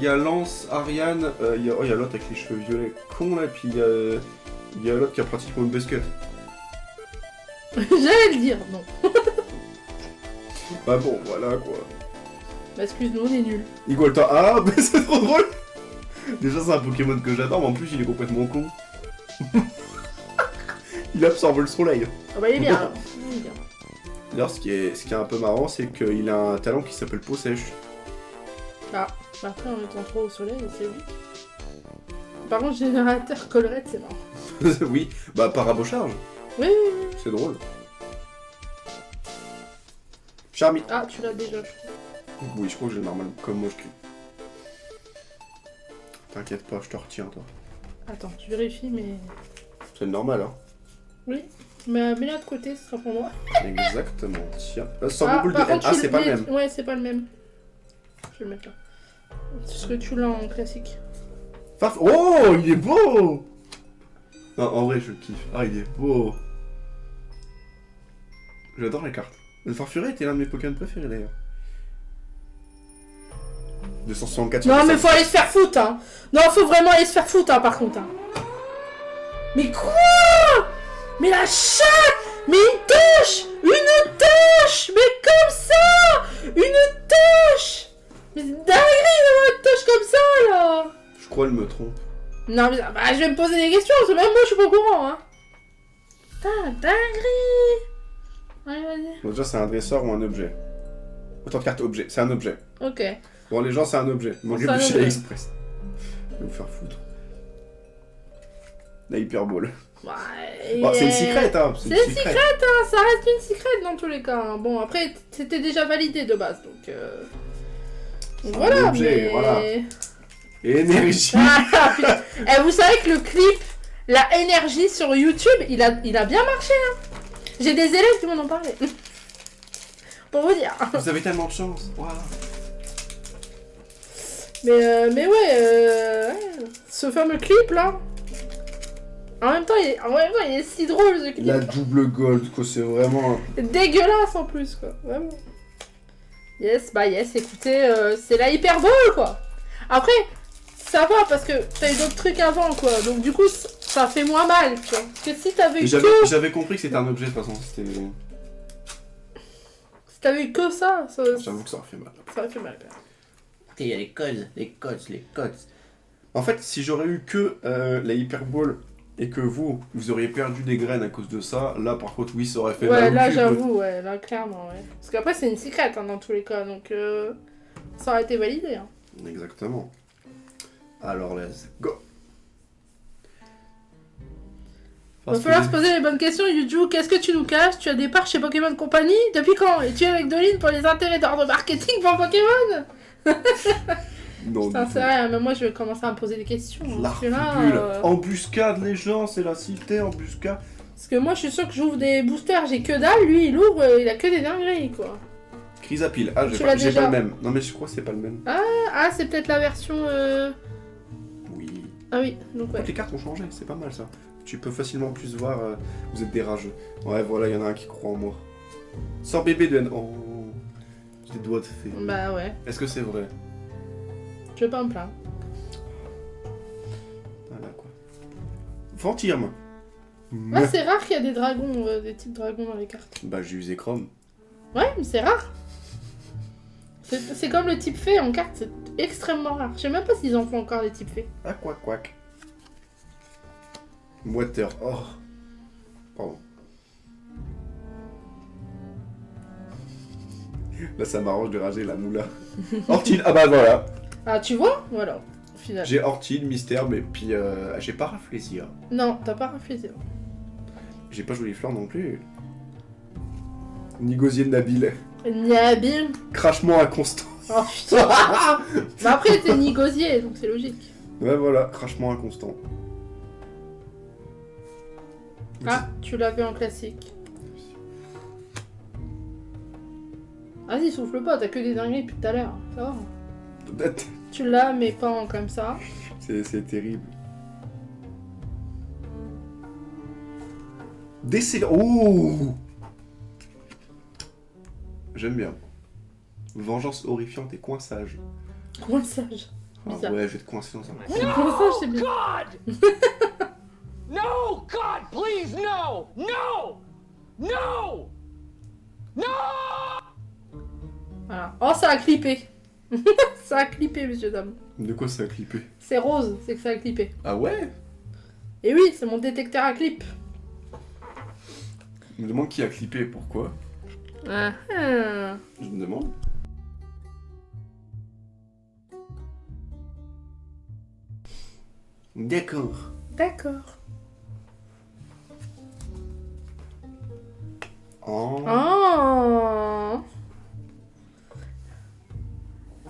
a Lance, Ariane, il y a l'autre avec les cheveux violets con là, puis il y a l'autre qui a pratiquement une basket. J'allais le dire, non. Bah bon, voilà quoi. Bah excuse-nous, on est nuls. Igualta. Ah, mais c'est trop drôle. Déjà, c'est un Pokémon que j'adore, mais en plus, il est complètement con. Il absorbe le soleil. Ah bah il est bien alors. Il est bien. D'ailleurs, ce qui est un peu marrant, c'est qu'il a un talent qui s'appelle peau sèche. Ah, bah après en étant trop au soleil, c'est logique. Par contre, générateur collerette, c'est marrant. Oui, bah parabocharge. Oui, oui, oui. C'est drôle. Charmy. Ah, tu l'as déjà, je crois. Oui, je crois que j'ai normal comme moche cul. T'inquiète pas, je te retiens, toi. Attends, je vérifie, mais... C'est normal, hein. Oui, mais mets-la de côté, ce sera pour moi. Exactement, tiens. Sans boule de par haine. contre, Ah, tu c'est pas le mets- même. Ouais, c'est pas le même. Je vais le mettre là. Parce que tu l'as en classique. Oh, il est beau. Non, en vrai, je le kiffe. Ah, il est beau. J'adore les cartes. Le Farfuret était l'un de mes Pokémon préférés, d'ailleurs. 264 Non, sur mais 5. faut aller se faire foutre, hein. Non, faut vraiment aller se faire foutre, hein, par contre. Hein. Mais quoi? Mais la chatte! Mais une touche! Une touche! Mais comme ça! Une touche! Mais c'est dinguerie d'avoir une touche comme ça, là! Je crois qu'elle me trompe. Non, mais bah, je vais me poser des questions, parce que même moi, je suis pas au courant, hein. Putain, dinguerie! Allez, vas-y. Bon, déjà, c'est un dresseur ou un objet. Autant de cartes objet, c'est un objet. Ok. Bon, les gens, c'est un objet. Moi, je C'est un vais chez objet. Express. Je vais vous faire foutre. La Hyperball. Ouais, Bon, c'est une secret, hein. C'est une secret, hein, ça reste une secret dans tous les cas. Hein. Bon, après, c'était déjà validé de base, donc... donc un voilà, objet, mais... voilà. Énergie. Ah, putain. Eh, vous savez que le clip, la énergie sur YouTube, il a bien marché, hein. J'ai des élèves qui m'en ont parlé. Pour vous dire. Vous avez tellement de chance. Waouh. Mais ouais, ce fameux clip, là... En même temps, il est si drôle, ce clip. La double gold, quoi, c'est vraiment... Dégueulasse en plus, quoi. Vraiment. Yes, bah yes, écoutez, c'est la hyperbole, quoi. Après, ça va parce que t'as eu d'autres trucs avant, quoi. Donc du coup, ça fait moins mal, tu vois. Parce que si t'avais eu que... J'avais compris que c'était un objet, de toute façon. C'était... Si t'avais eu que ça J'avoue que ça aurait fait mal. ça aurait fait mal, quand même. Il y a les codes. En fait, si j'aurais eu que la Hyperball et que vous auriez perdu des graines à cause de ça, là, par contre, oui, ça aurait fait mal. Ouais, au là, cul, j'avoue, ouais, là, clairement, ouais. Parce qu'après, c'est une secret, hein, dans tous les cas, donc ça aurait été validé, hein. Exactement. Alors, let's go. Va falloir se poser les bonnes questions, Yuju. Qu'est-ce que tu nous caches? Tu as des parts chez Pokémon Company? Depuis quand? Et tu es avec Doline pour les intérêts d'ordre marketing pour Pokémon? Non, Putain, du c'est tout. vrai, mais moi je vais commencer à me poser des questions. Hein, parce que là, L'arfibule. Embuscade, les gens, c'est la cité, embuscade. parce que moi je suis sûre que j'ouvre des boosters, j'ai que dalle. Lui il ouvre, il a que des dingueries quoi. Chrysapile. Ah, Tu j'ai l'as pas déjà. le même. Non, mais je crois que c'est pas le même. Ah, c'est peut-être la version. Oui. Ah oui, donc ouais. Les cartes ont changé, c'est pas mal ça. Tu peux facilement plus voir, vous êtes des rageux. Ouais, voilà, il y en a un qui croit en moi. Sors bébé de haine. Oh, j'ai des doigts de fée. Bah ouais, Est-ce que c'est vrai? je vais pas me plaindre. Voilà quoi. Ventirme. Ah, c'est rare qu'il y a des dragons, des types dragons dans les cartes. Bah, j'ai usé Chrome. Ouais, mais c'est rare. C'est comme le type fée en carte, c'est extrêmement rare. Je sais même pas s'ils en font encore des types fées. Ah, quack. Water. Oh. Pardon. Là, ça m'arrange de rager la moula. Ortide. Ah bah voilà. Ah, tu vois? Voilà, au final. J'ai Ortide, Mystère, mais puis j'ai pas Rafflesia. Non, t'as pas réfléchi. J'ai pas Jolie Fleur non plus. Ni Gosier de Nabil. Nabil. Crachement inconstant. Oh putain. Bah après, t'es ni gosier, donc c'est logique. Ouais, voilà, crachement inconstant. Ah, tu l'avais en classique. Vas-y, souffle pas, t'as que des dingueries depuis tout à l'heure. Ça va. Tu l'as, mais pas en comme ça. C'est terrible. Décès. Ouh. J'aime bien. Vengeance horrifiante et coinçage. Coinçage. Ah Bizarre. ouais, je vais te coincer dans un... Coinçage, c'est bien. God! No! God, please, no! No! No! No! Voilà. Oh, ça a clippé. Ça a clippé, monsieur, dame. De quoi ça a clippé? C'est rose, c'est que ça a clippé. Ah ouais? Et oui, c'est mon détecteur à clip. Je me demande qui a clippé, pourquoi? Ah, Je me demande. D'accord. D'accord. Oh. Oh.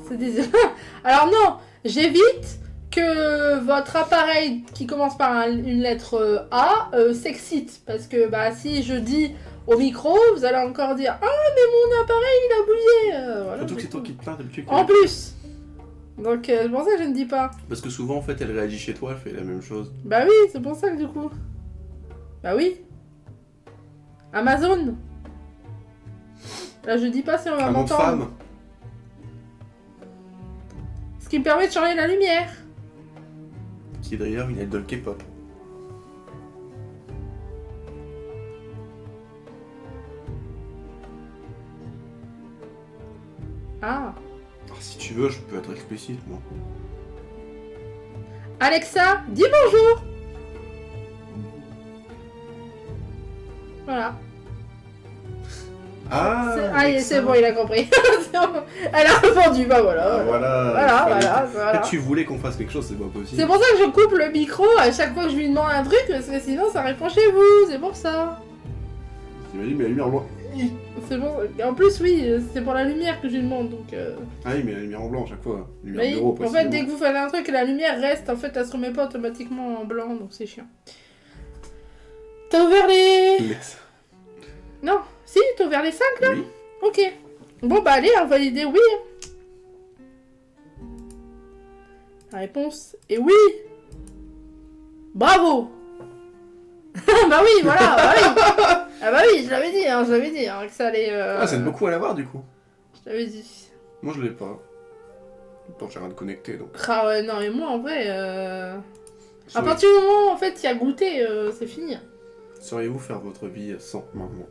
C'est des... Alors non, j'évite que votre appareil qui commence par une lettre A s'excite. Parce que bah, si je dis au micro, vous allez encore dire « Ah, mais mon appareil, il a bougé voilà, Surtout que c'est toi qui te plains d'habitude. En plus. Donc c'est pour ça que je ne dis pas. Parce que souvent, en fait, elle réagit chez toi, elle fait la même chose. Bah oui, c'est pour ça que du coup. Bah oui. Amazon. Là, je dis pas si on va Un nom de m'entendre. femme. Ce qui me permet de changer la lumière. Qui est d'ailleurs une idole K-pop. Ah. Ah, si tu veux, je peux être explicite, moi. Alexa, dis bonjour. Voilà. Ah, Ah, c'est bon, il a compris. C'est bon. Elle a répondu, bah voilà. Ah, voilà. Voilà. Tu voulais qu'on fasse quelque chose, c'est pas possible. C'est pour ça que je coupe le micro à chaque fois que je lui demande un truc, parce que sinon ça répond chez vous, c'est pour ça. T'imagines, mais la lumière en blanc. C'est bon. En plus, oui, c'est pour la lumière que je lui demande, donc... Ah oui, mais la lumière en blanc à chaque fois. Lumière Mais bureau, en fait, précisément. dès que vous faites un truc, la lumière reste, en fait, elle se remet pas automatiquement en blanc, donc c'est chiant. T'as ouvert les... Laisse. Non, si, t'as ouvert les 5 là. Oui. Ok. Bon bah allez, on va valider oui. La réponse est oui. Bravo. Bah oui, voilà, bah oui. Ah bah oui, je l'avais dit, que ça allait... Ah, c'est beaucoup à l'avoir, du coup. Je l'avais dit. Moi, je l'ai pas. Pourtant, j'ai rien de connecté, donc. Ah ouais, non, mais moi, en vrai... À Sauriez- partir du moment où, en fait, il y a goûté, c'est fini. Sauriez-vous faire votre vie sans maintenant?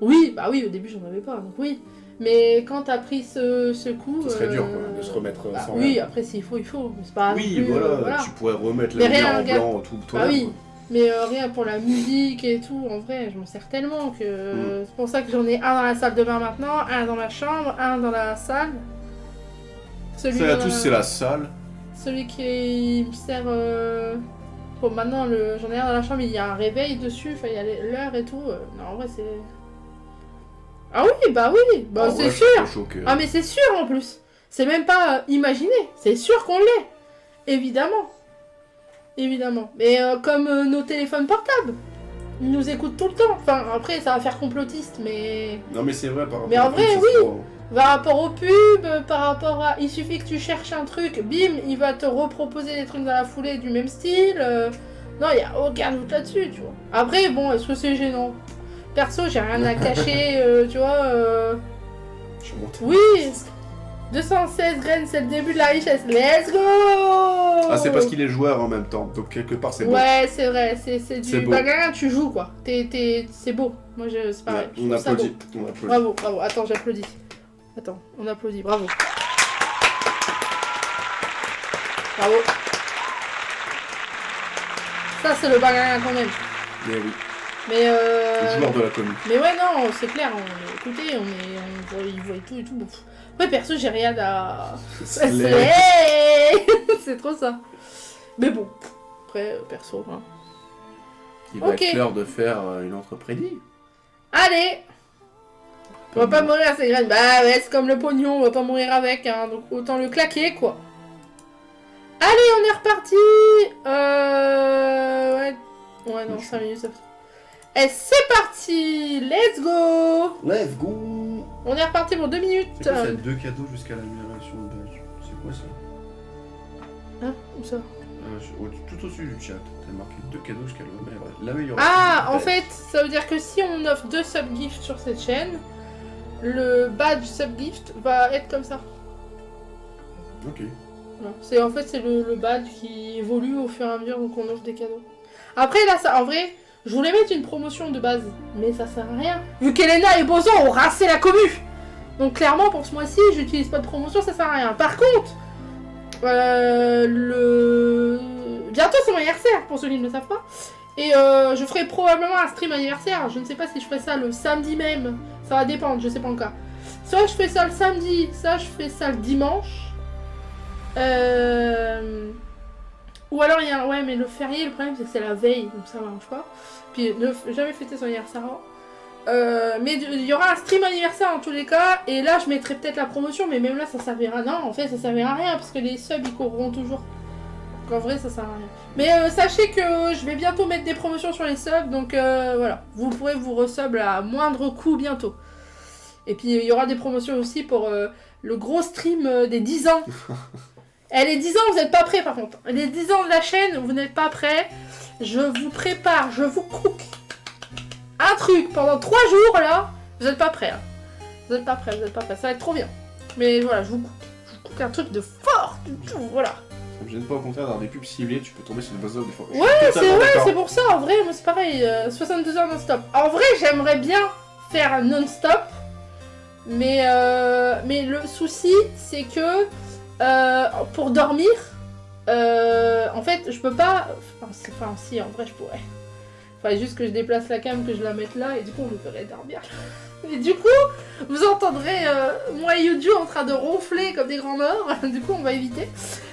Oui, bah oui, au début, j'en avais pas, donc oui. Mais quand t'as pris ce coup... Ce serait dur, quoi, de se remettre bah sans oui, rien. après, s'il faut, il faut. Mais c'est pas Oui, non plus, voilà, tu pourrais remettre Mais la lumière rien, en gars. blanc, tout toi. Ah oui, mais rien pour la musique et tout, en vrai, je m'en sers tellement que... C'est pour ça que j'en ai un dans la salle de bain maintenant, un dans ma chambre, un dans la salle. Celui Ça, à dans tous, c'est la salle. Celui qui me sert... Bon, maintenant, j'en ai un dans la chambre, il y a un réveil dessus, enfin, il y a l'heure et tout. Non, en vrai, c'est... Ah oui, bah oui, bah En c'est vrai, je sûr. suis pas choqué. Ah mais c'est sûr en plus. C'est même pas imaginé. C'est sûr qu'on l'est. Évidemment. Évidemment. Mais comme nos téléphones portables. Ils nous écoutent tout le temps. Enfin après ça va faire complotiste mais... Non, mais c'est vrai, par rapport Mais en à vrai, tout, oui. c'est trop- Par rapport aux pubs, par rapport à... Il suffit que tu cherches un truc, bim, il va te reproposer des trucs dans la foulée du même style. Non, il n'y a aucun doute là-dessus, tu vois. Après, bon, est-ce que c'est gênant? Perso, j'ai rien à cacher, tu vois. Je monte. Oui 216 graines, c'est le début de la richesse. Let's go. Ah, c'est parce qu'il est joueur en même temps, donc quelque part, c'est bon. Ouais, c'est vrai, c'est C'est du beau. bagarre, tu joues, quoi. C'est beau. Moi, c'est pareil. je On trouve ça applaudit. beau. On applaudit. Bravo, bravo. Attends, j'applaudis. Attends, on applaudit, bravo. Bravo. Ça, c'est le bagarre qu'on aime. Mais oui, Mais le joueur de la commune. Mais ouais, non, c'est clair, écoutez, il voit et tout et tout. Bon. Après, perso, j'ai rien à... Slay. C'est trop ça. Mais bon, après, perso, hein. Il va Ok. être l'heure de faire une autre prédit. Allez. On va pas mourir à ces graines. Bah ouais, c'est comme le pognon, on va pas mourir avec, hein. Donc autant le claquer, quoi. Allez, on est reparti. Ouais, non, 5 minutes, ça fait... Et c'est parti. Let's go. Let's go. On est reparti pour 2 minutes. C'est quoi ça, 2 cadeaux jusqu'à l'amélioration de badge? C'est quoi ça? Hein, où ça? Tout au-dessus du chat, t'as marqué 2 cadeaux jusqu'à l'amélioration. Ah, du en badge. fait, ça veut dire que si on offre 2 subgifts sur cette chaîne, le badge subgift va être comme ça. Ok. Voilà. En fait, c'est le badge qui évolue au fur et à mesure qu'on offre des cadeaux. Après, là, ça, en vrai, je voulais mettre une promotion de base, mais ça sert à rien. Vu qu'Elena et Bozo ont rincé la commu. Donc clairement pour ce mois-ci, j'utilise pas de promotion, ça sert à rien. Par contre, bientôt c'est mon anniversaire, pour ceux qui ne le savent pas. Et je ferai probablement un stream anniversaire. Je ne sais pas si je ferai ça le samedi même. Ça va dépendre, je sais pas encore. Soit je fais ça le samedi, soit je fais ça le dimanche. Ou alors il y a... Ouais, mais le férié, le problème c'est que c'est la veille, donc ça marche pas. Puis ne jamais fêter son anniversaire avant. Mais il y aura un stream anniversaire en tous les cas. Et là je mettrai peut-être la promotion, mais même là ça servira. Non, en fait ça servira à rien parce que les subs ils courront toujours. Donc en vrai ça sert à rien. Mais sachez que je vais bientôt mettre des promotions sur les subs. Donc voilà, vous pourrez vous resub à moindre coût bientôt. Et puis il y aura des promotions aussi pour le gros stream des 10 ans. Les 10 ans vous n'êtes pas prêts par contre. Les 10 ans de la chaîne vous n'êtes pas prêts. Je vous prépare, je vous cook un truc pendant 3 jours là. Vous n'êtes pas prêts. Hein. Vous n'êtes pas prêts, Ça va être trop bien. Mais voilà, je vous cook un truc de fort du tout, voilà. Ça me gêne pas au contraire d'avoir des pubs ciblées, tu peux tomber sur des buzz des fois. Ouais, c'est pour ça, en vrai, moi c'est pareil, 62 heures non-stop. En vrai, j'aimerais bien faire un non-stop, mais le souci, c'est que pour dormir, en fait, je peux pas... Enfin, si, en vrai, je pourrais. Faudrait juste que je déplace la cam, que je la mette là, et du coup, on me ferait dormir. Et du coup, vous entendrez moi et Yuju en train de ronfler comme des grands morts. Du coup, on va éviter.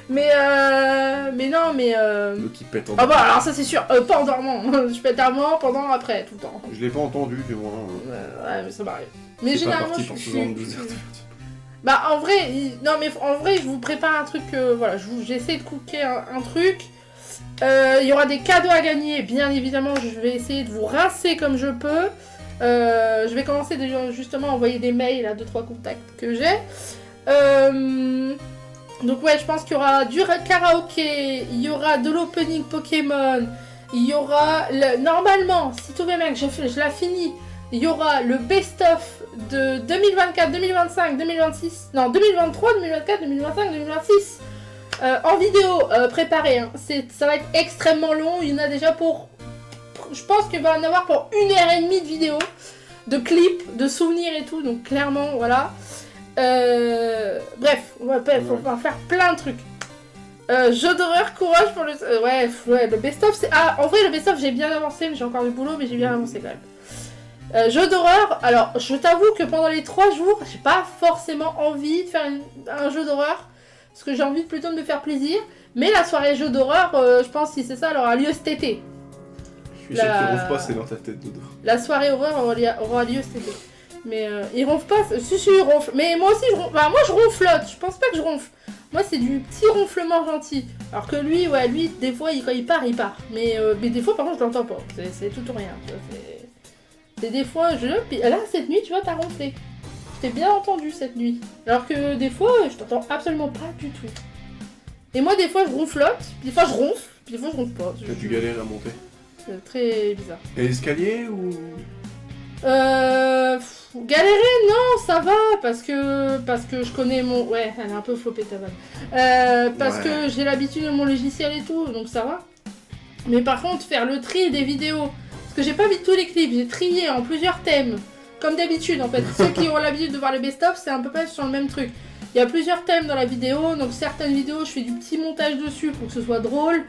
Mais non, mais... L'autre qui pète en Ah bah, alors ça c'est sûr, pas en dormant. Je pète avant, pendant, après, tout le temps. Je l'ai pas entendu, du moins. Ouais, mais ça m'arrive. Mais C'est pas généralement, parti pour 72 heures. Bah, en vrai, non, mais en vrai, je vous prépare un truc, voilà, j'essaie de cooker un truc. Il y aura des cadeaux à gagner, bien évidemment, je vais essayer de vous rincer comme je peux. Je vais commencer justement à envoyer des mails à 2-3 contacts que j'ai. Donc ouais, je pense qu'il y aura du karaoké, il y aura de l'opening Pokémon, il y aura, normalement, si tout va bien, que je la finis, il y aura le best-of de 2024, 2025, 2026, non 2023, 2024, 2025, 2026 en vidéo préparée. Hein. Ça va être extrêmement long, il y en a déjà pour... Je pense qu'il va en avoir pour 1h30 de vidéo, de clips, de souvenirs et tout, donc clairement, voilà. Bref, on va faire plein de trucs. Jeu d'horreur, courage pour le... ouais, le best-of, c'est... Ah, en vrai, le best-of, j'ai bien avancé, mais j'ai encore du boulot, mais j'ai bien avancé quand même. Jeu d'horreur, alors, je t'avoue que pendant les 3 jours, j'ai pas forcément envie de faire un jeu d'horreur, parce que j'ai envie plutôt de me faire plaisir, mais la soirée jeu d'horreur, je pense, si c'est ça, elle aura lieu cet été. Je suis sûr qu'il ronfle pas, c'est dans ta tête, Dodo. La soirée horreur aura lieu cet été. Mais il ronfle pas, si il ronfle. Mais moi aussi, moi je ronflote, je pense pas que je ronfle. Moi c'est du petit ronflement gentil. Alors que lui, ouais, des fois, quand il part. Mais des fois, par contre, je l'entends pas. C'est tout ou rien. C'est des fois, puis là, cette nuit, tu vois, t'as ronflé. Je t'ai bien entendu cette nuit. Alors que des fois, je t'entends absolument pas du tout. Et moi, des fois, je ronflote, puis des fois, je ronfle, puis des fois, je ronfle pas. T'as dû galérer à monter. C'est très bizarre. Et l'escalier ou... Galérer, non, ça va, parce que je connais mon... Ouais, elle est un peu flopée ta vanne. Parce que j'ai l'habitude de mon logiciel et tout, donc ça va. Mais par contre, faire le tri des vidéos, parce que j'ai pas vu tous les clips, j'ai trié en plusieurs thèmes, comme d'habitude en fait. Ceux qui ont l'habitude de voir les best-of, c'est un peu pas sur le même truc. Il y a plusieurs thèmes dans la vidéo, donc certaines vidéos, je fais du petit montage dessus pour que ce soit drôle.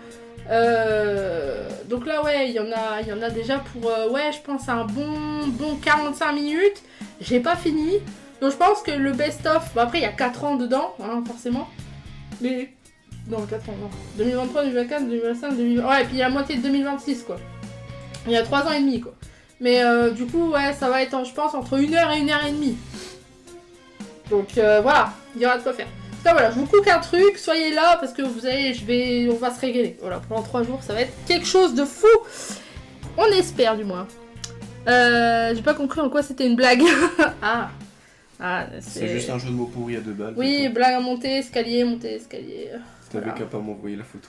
Donc là ouais, il y en a déjà pour ouais, je pense un bon 45 minutes. J'ai pas fini. Donc je pense que le best of, bon après il y a 4 ans dedans, hein, forcément. Mais non, 4 ans non. 2023, 2024, 2025, 2020. Ouais, et puis il y a la moitié de 2026 quoi. Il y a 3 ans et demi quoi. Mais du coup ouais, ça va être je pense entre 1h et 1h30. Donc voilà, il y aura de quoi faire. Ça voilà, je vous cook un truc, soyez là parce que vous allez, on va se régaler. Voilà, pendant 3 jours, ça va être quelque chose de fou. On espère du moins. J'ai pas compris en quoi c'était une blague. C'est juste un jeu de mots pourri à 2 balles. Oui, blague à monter, escalier. T'avais qu'à pas m'envoyer la photo.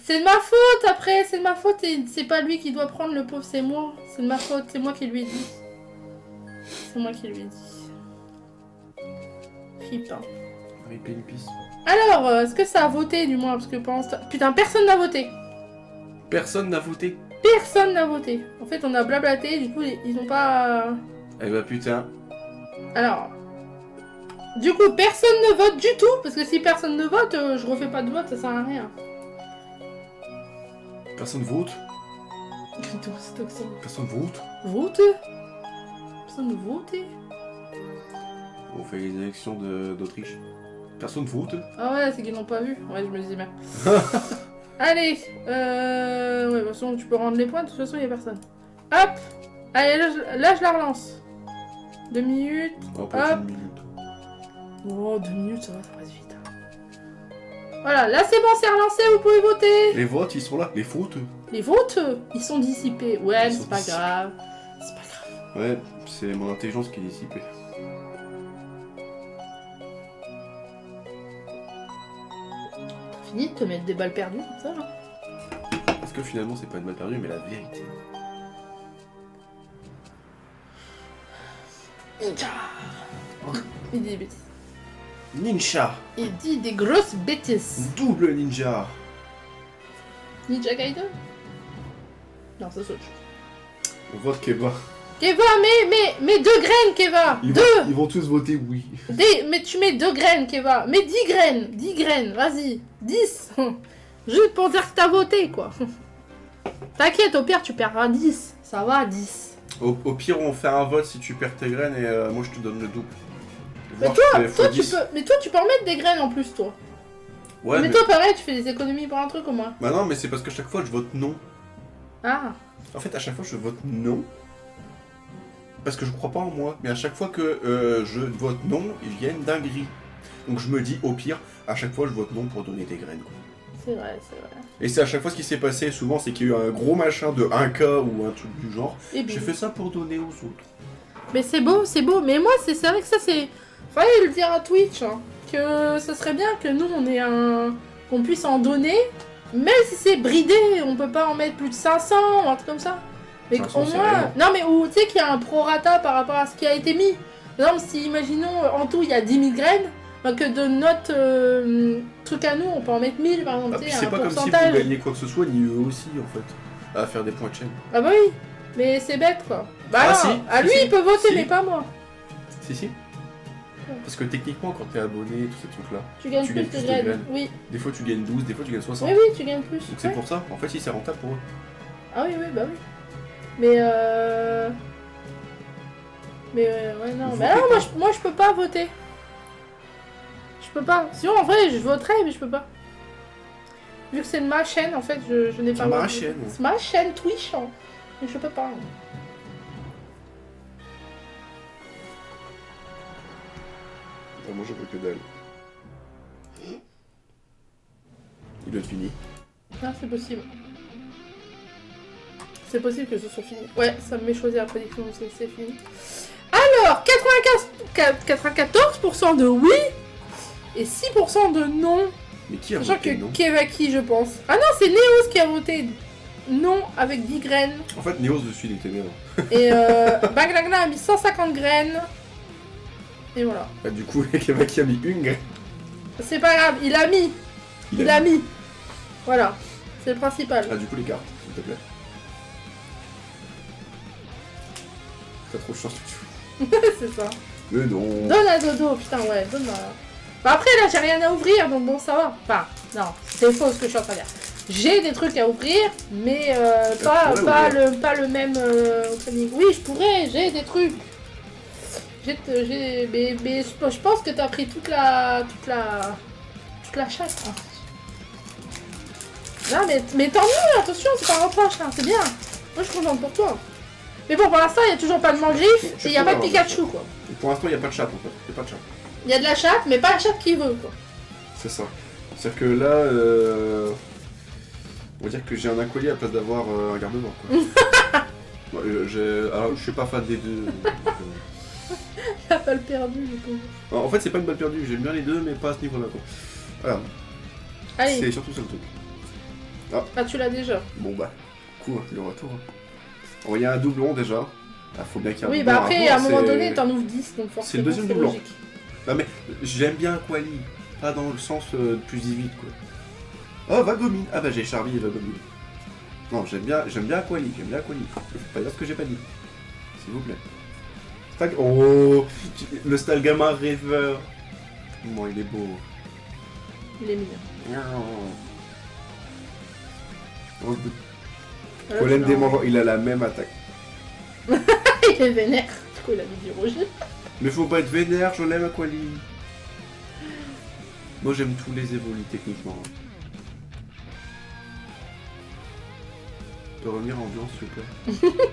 C'est de ma faute après, c'est de ma faute et c'est pas lui qui doit prendre le pauvre, c'est moi. C'est de ma faute, c'est moi qui lui ai dit. C'est moi qui lui ai dit. Alors, est-ce que ça a voté du moins? Parce que pendant ce temps... Putain, personne n'a voté. Personne n'a voté. Personne n'a voté. En fait, on a blablaté, du coup, ils ont pas... Eh bah putain. Alors, du coup, personne ne vote du tout, parce que si personne ne vote, je refais pas de vote, ça sert à rien. Personne vote. C'est toxique. Personne vote. Vote. Personne ne vote. On fait les élections d'Autriche. Personne vote. Ah ouais, c'est qu'ils n'ont pas vu. Ouais, je me disais bien. Allez, ouais, de toute façon, tu peux rendre les points, de toute façon, il y a personne. Hop. Allez, là, je la relance. 2 minutes. Oh, pas Hop. une minute. Oh, 2 minutes, ça passe vite. Voilà, là, c'est bon, c'est relancé, vous pouvez voter. Les votes, ils sont là. Les fautes. Les votes, ils sont dissipés. Ouais, Ils c'est sont pas dissipés. grave. C'est pas grave. Ouais, c'est mon intelligence qui est dissipée. T'as fini de te mettre des balles perdues comme ça, là? Parce que finalement, c'est pas une balle perdue, mais la vérité. Il dit des bêtises. Ninja. Il dit des grosses bêtises. Double ninja. Ninja Gaiden? Non, ça c'est autre chose. On vote Keva. Keva, mais 2 graines, Keva! 2! Ils vont tous voter oui. Mais tu mets 2 graines, Keva! Mais 10 graines! 10 graines, vas-y! 10! Juste pour dire que t'as voté, quoi! T'inquiète, au pire, tu perdras 10. Ça va, 10. Au pire, on fait un vote si tu perds tes graines et moi je te donne le double. Mais Voir toi, si tu fais tu x10. peux, mais toi, tu peux en mettre des graines en plus, toi. Ouais, mais toi, pareil, tu fais des économies pour un truc ou moi? Bah non, mais c'est parce que chaque fois je vote non. Ah! En fait, à chaque fois je vote non. Parce que je crois pas en moi. Mais à chaque fois que je vote non, ils viennent d'un gris. Donc je me dis, au pire, à chaque fois je vote non pour donner des graines. Quoi. C'est vrai, c'est vrai. Et c'est à chaque fois ce qui s'est passé, souvent, c'est qu'il y a eu un gros machin de 1K ou un truc du genre. Et J'ai fait ça pour donner aux autres. Mais c'est beau, c'est beau. Mais moi, c'est vrai que ça, c'est... Fallait le dire à Twitch, hein, que ça serait bien que nous, on ait un... qu'on puisse en donner, même si c'est bridé, on peut pas en mettre plus de 500 ou un truc comme ça. Mais 500, au c'est moins... rien. Non, mais où, tu sais qu'il y a un prorata par rapport à ce qui a été mis. Par exemple, si, imaginons, en tout, il y a 10 000 graines, bah, que de notre truc à nous, on peut en mettre 1000, par exemple, Ah, tu puis sais, c'est un pas comme si vous pourcentage. gagnez quoi que ce soit, ni eux aussi, en fait. À faire des points de chaîne. Ah bah oui, mais c'est bête, quoi. Bah Ah, alors, si, à si, lui, si. il peut voter, Si. mais pas moi. Si. Parce que techniquement, quand t'es abonné, tous ces trucs-là, Tu gagnes Tu plus gagnes de plus de graines. graines. Oui. des fois tu gagnes 12, des fois tu gagnes 60. Oui, oui, tu gagnes plus. Donc c'est Ouais. pour ça, en fait, si c'est rentable pour eux. Ah oui, oui, bah oui. Mais ouais, non. Vous Mais alors, votez moi, je peux pas voter. Je peux pas. Sinon, en vrai, je voterais, mais je peux pas. Vu que c'est de ma chaîne, en fait, je n'ai pas C'est ma le droit de- chaîne. C'est ma chaîne Twitch, hein. Mais je peux pas. Moi je veux que dalle. Il doit être fini. Ah, c'est possible. C'est possible que ce soit fini. Ouais, ça me met choisir la prédiction, c'est fini. Alors, 94% de oui et 6% de non. Mais qui a Sachant voté que non? Kevaki, je pense. Ah non, c'est Neos qui a voté non avec 10 graines. En fait, Neos dessus il était bien. Et Baglagna a mis 150 graines. Et voilà. Ah, du coup, Kevaki a mis une graine. C'est pas grave, il a mis. Il a mis. Voilà. C'est le principal. Ah, du coup, les cartes, s'il te plaît. T'as trop de chance, tu C'est ça. Mais non. Donne à Dodo, putain, ouais, donne à... Bah après, là, j'ai rien à ouvrir, donc bon, ça va. Enfin, non, c'est faux ce que je suis en train de dire. J'ai des trucs à ouvrir, mais pas le même opening. Oui, je pourrais, j'ai des trucs. Mais je pense que t'as pris toute la chatte. Hein. Non, mais tant mieux, attention, c'est pas un reproche, hein, c'est bien. Moi, je suis contente pour toi. Mais bon, pour l'instant, il n'y a toujours pas de Mangriffe et il n'y a pas de Pikachu, quoi. Et pour l'instant, il n'y a pas de chat, en fait. Il n'y a pas de chat. Il y a de la chatte, mais pas la chatte qui veut, quoi. C'est ça. C'est-à-dire que là, on va dire que j'ai un acolyte à la place d'avoir un garde-mort, quoi. Ouais, alors, je suis pas fan des deux. Il a pas le perdu, du coup. En fait, c'est pas une balle perdue. J'aime bien les deux, mais pas à ce niveau-là, quoi. Voilà. Allez, C'est surtout ça le truc. ah, tu l'as déjà. Bon, bah, coup, le retour. Bon, il y a un doublon déjà. Ah, faut bien qu'il y ait un Oui, doublon. bah après, à un moment c'est- donné, t'en ouvres 10, donc forcément, c'est le deuxième c'est doublon. logique. Non, mais j'aime bien Quali. Pas dans le sens plus vite, quoi. Oh, Vagomine. Ah, bah, j'ai Charlie et Vagomine. Non, j'aime bien Quali. J'aime bien Quali. Faut pas dire ce que j'ai pas dit. S'il vous plaît. Tac. Oh, le Stalgamar River. Bon, il est beau. Il est mignon. Oh, Voilà, Colin c'est des marrant. mangeants, il a la même attaque. Il est vénère. Du coup, il a mis du rouge. Mais faut pas être vénère, je l'aime Aquali. Moi j'aime tous les évolus techniquement. Tu peux revenir en ambiance s'il vous plaît.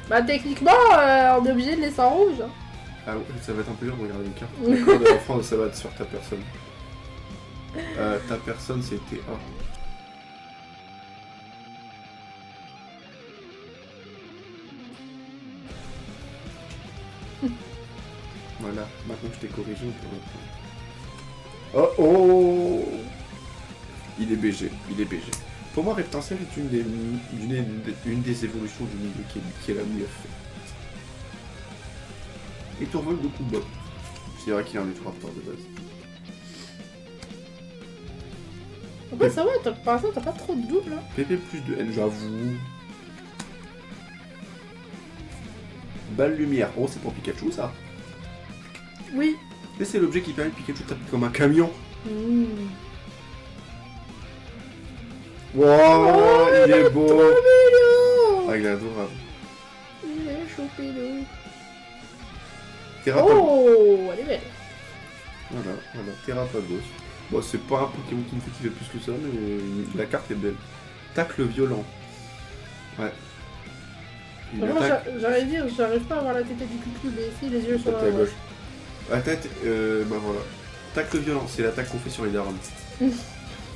Bah, techniquement, on est obligé de laisser en rouge. Hein. Ah ouais, ça va être un peu dur de regarder une carte. D'accord, de la France, ça va être sur ta personne. Ta personne c'était A. Voilà, maintenant que je t'ai corrigé, on peut reprendre. Oh oh. Il est BG, il est BG. Pour moi, Reptincelle est une des évolutions du milieu qui est la mieux faite. Et Tourvol de combat. C'est vrai qu'il est un des 3 raptors de base. Après, ça va, pour l'instant, t'as pas trop de double. Hein. PP plus de N, j'avoue. Balle lumière. Oh, c'est pour Pikachu ça. Oui. Mais c'est l'objet qui permet de Pikachu de taper comme un camion. Mmh. Wow, il est beau. Trop mignon. Ah, il est adorable. Il est choupidou. Thérapagos. Oh, elle est belle. Voilà, Thérapagos. Bon, c'est pas un Pokémon qui me fait kiffer plus que ça, mais la carte est belle. Tacle violent. Ouais. Une Vraiment, attaque. j'allais dire, j'arrive pas à voir la tête du cucu, mais si, les yeux sont Tête à gauche. La tête, bah voilà. Tacle violent, c'est l'attaque qu'on fait sur les darons.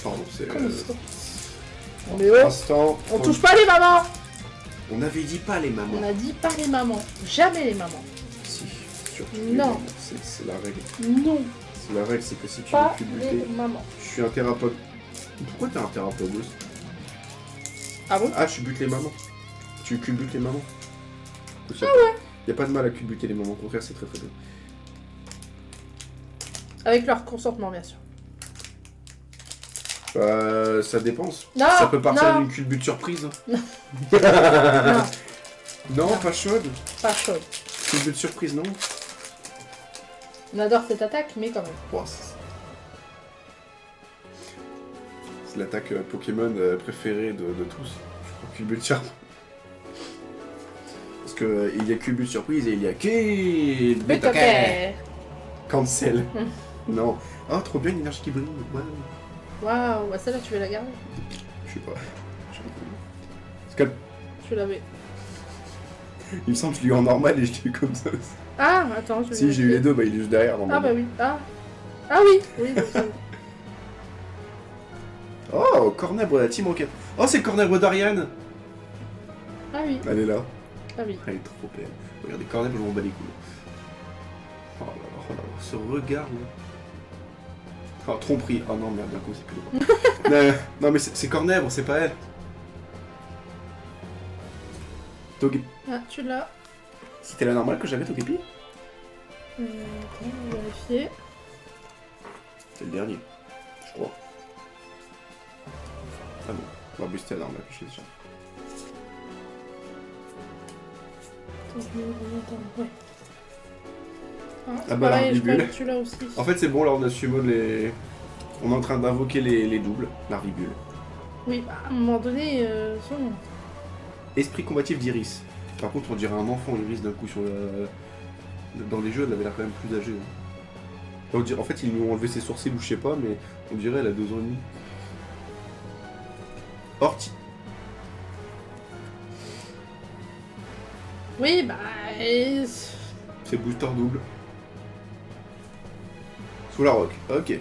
Pardon, c'est. Constant. Mais oh, Instant. on touche pas les mamans. On avait dit pas les mamans. On a dit pas les mamans. Jamais les mamans. Si, surtout. Non. les mamans. C'est la règle. Non, C'est la règle, c'est que si tu pas veux les culbuter. mamans. Je suis un thérapeute. Pourquoi t'es un thérapeute? Ah bon? Ah, tu butes les mamans. Tu culbutes les mamans. Ah ouais. Y a pas de mal à culbuter les mamans, au contraire, c'est très très bien. Avec leur consentement, bien sûr. Ça dépend. Non, Ça peut partir non. d'une culbute surprise. Non. Non, pas chaude. Pas chaude. Culbute surprise, non. On adore cette attaque, mais quand même. Wow, c'est l'attaque Pokémon préférée de tous. Je crois culbute surprise. Parce que il y a culbute surprise et il y a culbute But ok. cancel. Non. Ah, trop bien, une énergie qui brille. Ouais. Waouh, bah celle-là, tu veux la garder? Je sais pas. Parce que Tu l'avais. il me semble que je l'ai eu en normal et je l'ai eu comme ça aussi. Ah, attends, je vais Si j'ai eu les deux, bah il est juste derrière. Ah normalement. bah oui. Ah oui, oui, donc ça- Oh, Cornèbre, la Team Rocket. Oh, c'est le Cornèbre d'Ariane. Ah oui, Elle est là. ah oui. Elle est trop belle. Regardez, Cornèbre, je m'en bats les couilles. Oh là là, oh là là, ce regard là. Oh, tromperie. Oh non, merde, d'un coup, c'est plus le non, mais c'est Cornèbre, c'est pas elle. Togepi. Ah, tu l'as. C'était la normale que j'avais, Togepi? Attends, on va vérifier. C'est le dernier, je crois. Ah bon, on va booster la normale que j'ai déjà. Attends, je me remets. Ouais. Ah bah, pareil, la je crois Ribule. que tu l'as aussi. En fait, c'est bon, là, on a summon les... On est en train d'invoquer les doubles, la Ribule. Oui, bah, à un moment donné, son... Esprit combatif d'Iris. Par contre, on dirait un enfant, Iris, d'un coup, sur la... Dans les jeux, elle avait l'air quand même plus âgée. Hein. On dirait... En fait, ils lui ont enlevé ses sourcils ou je sais pas, mais on dirait elle a 2 ans et demi. Horti. Oui, bah... C'est booster double. Sous la rock. Ok,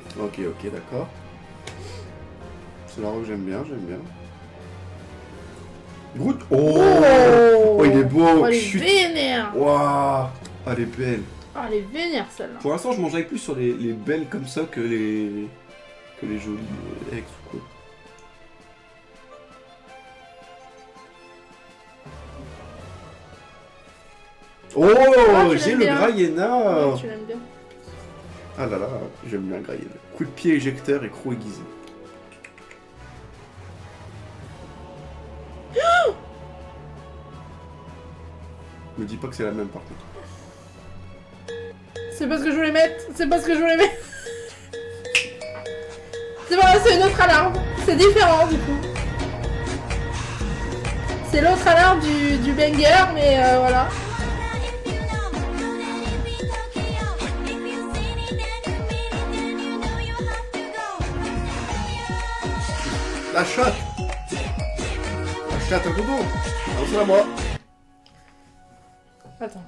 d'accord. Sous la rock, j'aime bien. Groot. Oh, il est beau. Oh, elle est Chut. vénère. Waouh. Ah, elle est belle. Ah, elle est vénère, celle-là. Pour l'instant, je mangeais plus sur les belles comme ça que les jolies ex ou quoi. Oh, Ah, tu j'ai l'aimes le bien. Graiena. Ouais, tu l'aimes bien. Ah là là, j'aime bien Graiena. Coup de pied éjecteur et croc aiguisé. Me dis pas que c'est la même par contre. C'est pas ce que je voulais mettre. C'est pas ce que je voulais mettre. C'est voilà, c'est une autre alarme. C'est différent du coup. C'est l'autre alarme du banger, mais voilà. La chatte. La chatte à dodo. Ah, c'est à moi. Attends.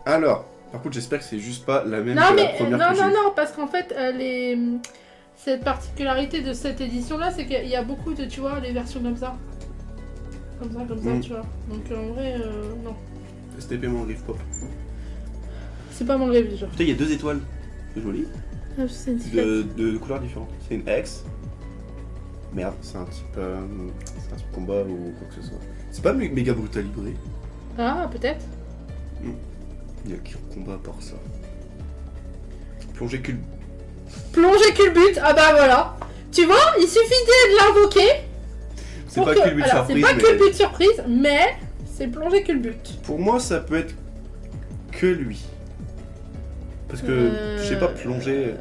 Alors, par contre, j'espère que c'est juste pas la même Non que la mais première non que j'ai non eue. non parce qu'en fait cette particularité de cette édition là c'est qu'il y a beaucoup de tu vois les versions comme ça Mm. tu vois donc en vrai non STP mon griffe pop. c'est pas mon rêve déjà. Putain, il y a 2 étoiles. C'est joli. Ah, c'est une petite De couleurs différentes. C'est une X. Merde, c'est un type combat ou quoi que ce soit. C'est pas méga brutal libré. ah peut-être. Il y a qui combat par ça. Plongée cul. Plonger culbute ah bah voilà tu vois il suffisait de l'invoquer. C'est pour pas que- culbute alors, surprise, c'est pas mais culbute surprise mais c'est plonger culbute. pour moi ça peut être que lui. Parce que je sais pas plonger.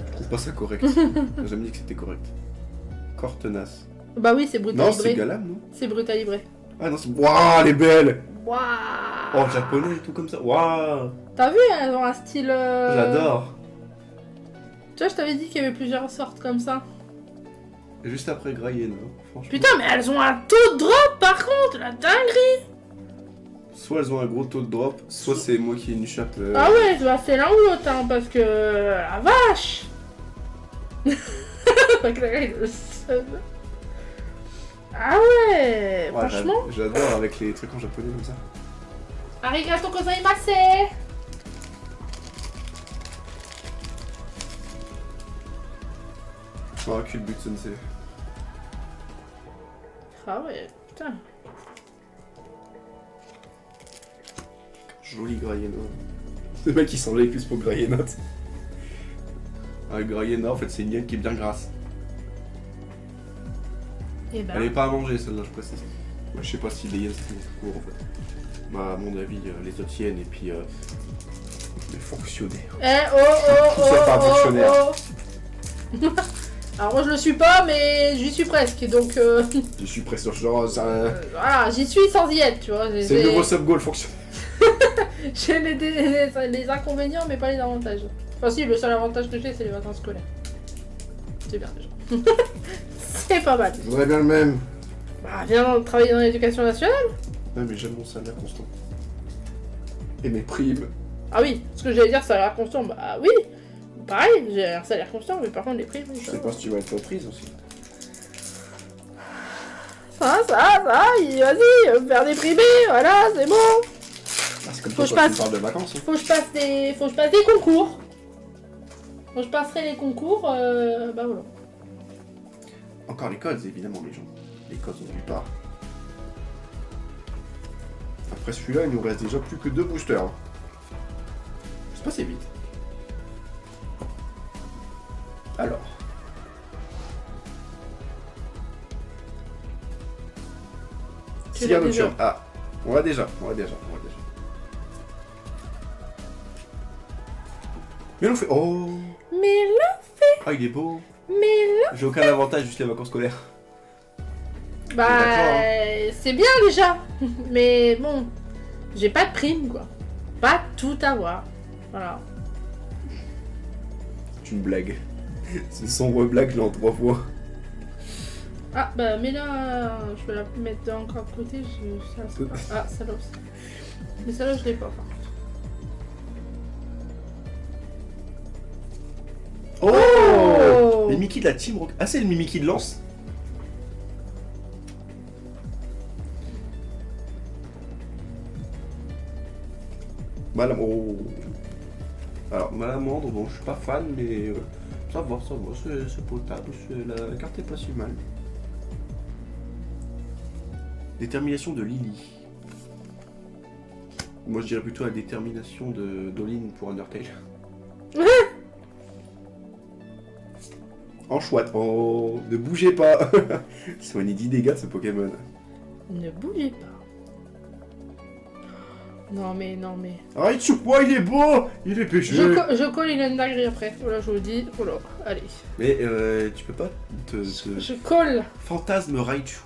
Je trouve pas ça correct. J'ai jamais dit que c'était correct. Corps tenace. Bah oui c'est brutal Non, c'est libré. Galam, non? C'est brutal libré. Ah non, c'est. Waouh, elle est belle! Waouh. Oh, japonais et tout comme ça. Waouh! T'as vu elles ont un style. J'adore! Tu vois je t'avais dit qu'il y avait plusieurs sortes comme ça. Et juste après Grayena, franchement. Putain, mais elles ont un taux de drop par contre, la dinguerie! Soit elles ont un gros taux de drop, soit c'est moi qui ai une chatte. Ah ouais, bah c'est l'un ou l'autre, hein, parce que. La vache! Pas que la gueule, le seum. Ah ouais, franchement. J'adore avec les trucs en japonais comme ça. Arigato gozaimasu! Oh, Culbut Sensei. Ah ouais, putain. Joli Grayena. Le mec il semblait plus pour Grayena. Grayena, en fait, c'est une hyène qui est bien grasse. Et ben. Elle est pas à manger celle-là, je précise. Moi, je sais pas si les hyènes c'est mon cours en fait. Bah, à mon avis, les autres hyènes et puis les fonctionnaires. Eh oh Tout ça par fonctionnaire. oh. Alors moi je le suis pas, mais j'y suis presque, donc Je suis presque genre. voilà, j'y suis sans y être, tu vois. C'est le nouveau sub-goal fonctionnaire. J'ai les inconvénients, mais pas les avantages. Enfin si, le seul avantage que j'ai, c'est les vacances scolaires. C'est bien déjà. C'est pas mal. Je voudrais bien le même. Bah, viens travailler dans l'éducation nationale. Ouais, mais j'aime mon salaire constant. Et mes primes. Ah oui, ce que j'allais dire, salaire constant, bah oui. Pareil, j'ai un salaire constant, mais par contre les primes, Je sais pas si tu vas être reprise aussi. ça, vas-y, me faire déprimer, voilà, c'est bon. Ah, c'est comme Faut ça que je quand tu parles de vacances. Hein. Faut que je passe des concours. Quand je passerai les concours, bah voilà. Encore les codes, évidemment, les gens. Les codes ont du part. Après celui-là, il nous reste déjà plus que 2 boosters. Hein. C'est passé vite. Alors. Tu S'il y a l'as un déjà. option. Ah, on l'a déjà. Mais on fait. Oh. Mais là, Ah, il est beau. mais là. J'ai aucun avantage, juste les vacances scolaires. Bah, D'accord, c'est bien déjà. Mais bon, j'ai pas de prime, quoi. Pas tout avoir. Voilà. C'est une blague. C'est une sombre blague, je l'ai en 3 fois. Ah, bah, mais là, je vais la mettre encore de côté. Ça, c'est pas... Ah, celle-là aussi. Mais celle-là, je l'ai pas, par contre. Oh, les Mickey de la Team Rocket. Ah, c'est le Mickey de Lance. Madame. Oh. Alors, Malamandre, bon, je suis pas fan, mais ça va, c'est potable. La carte est pas si mal. Détermination de Lily. Moi, je dirais plutôt la détermination de d'Olin pour Undertale. en chouette. Oh, ne bougez pas. Soignez 10 dégâts de ce Pokémon. Ne bougez pas. Non mais... Arrête sur moi, il est beau. Il est péché. Je colle une dinguerie après. Voilà, je vous le dis. Voilà, allez. Mais tu peux pas te... Je colle. Fantasme Raichu.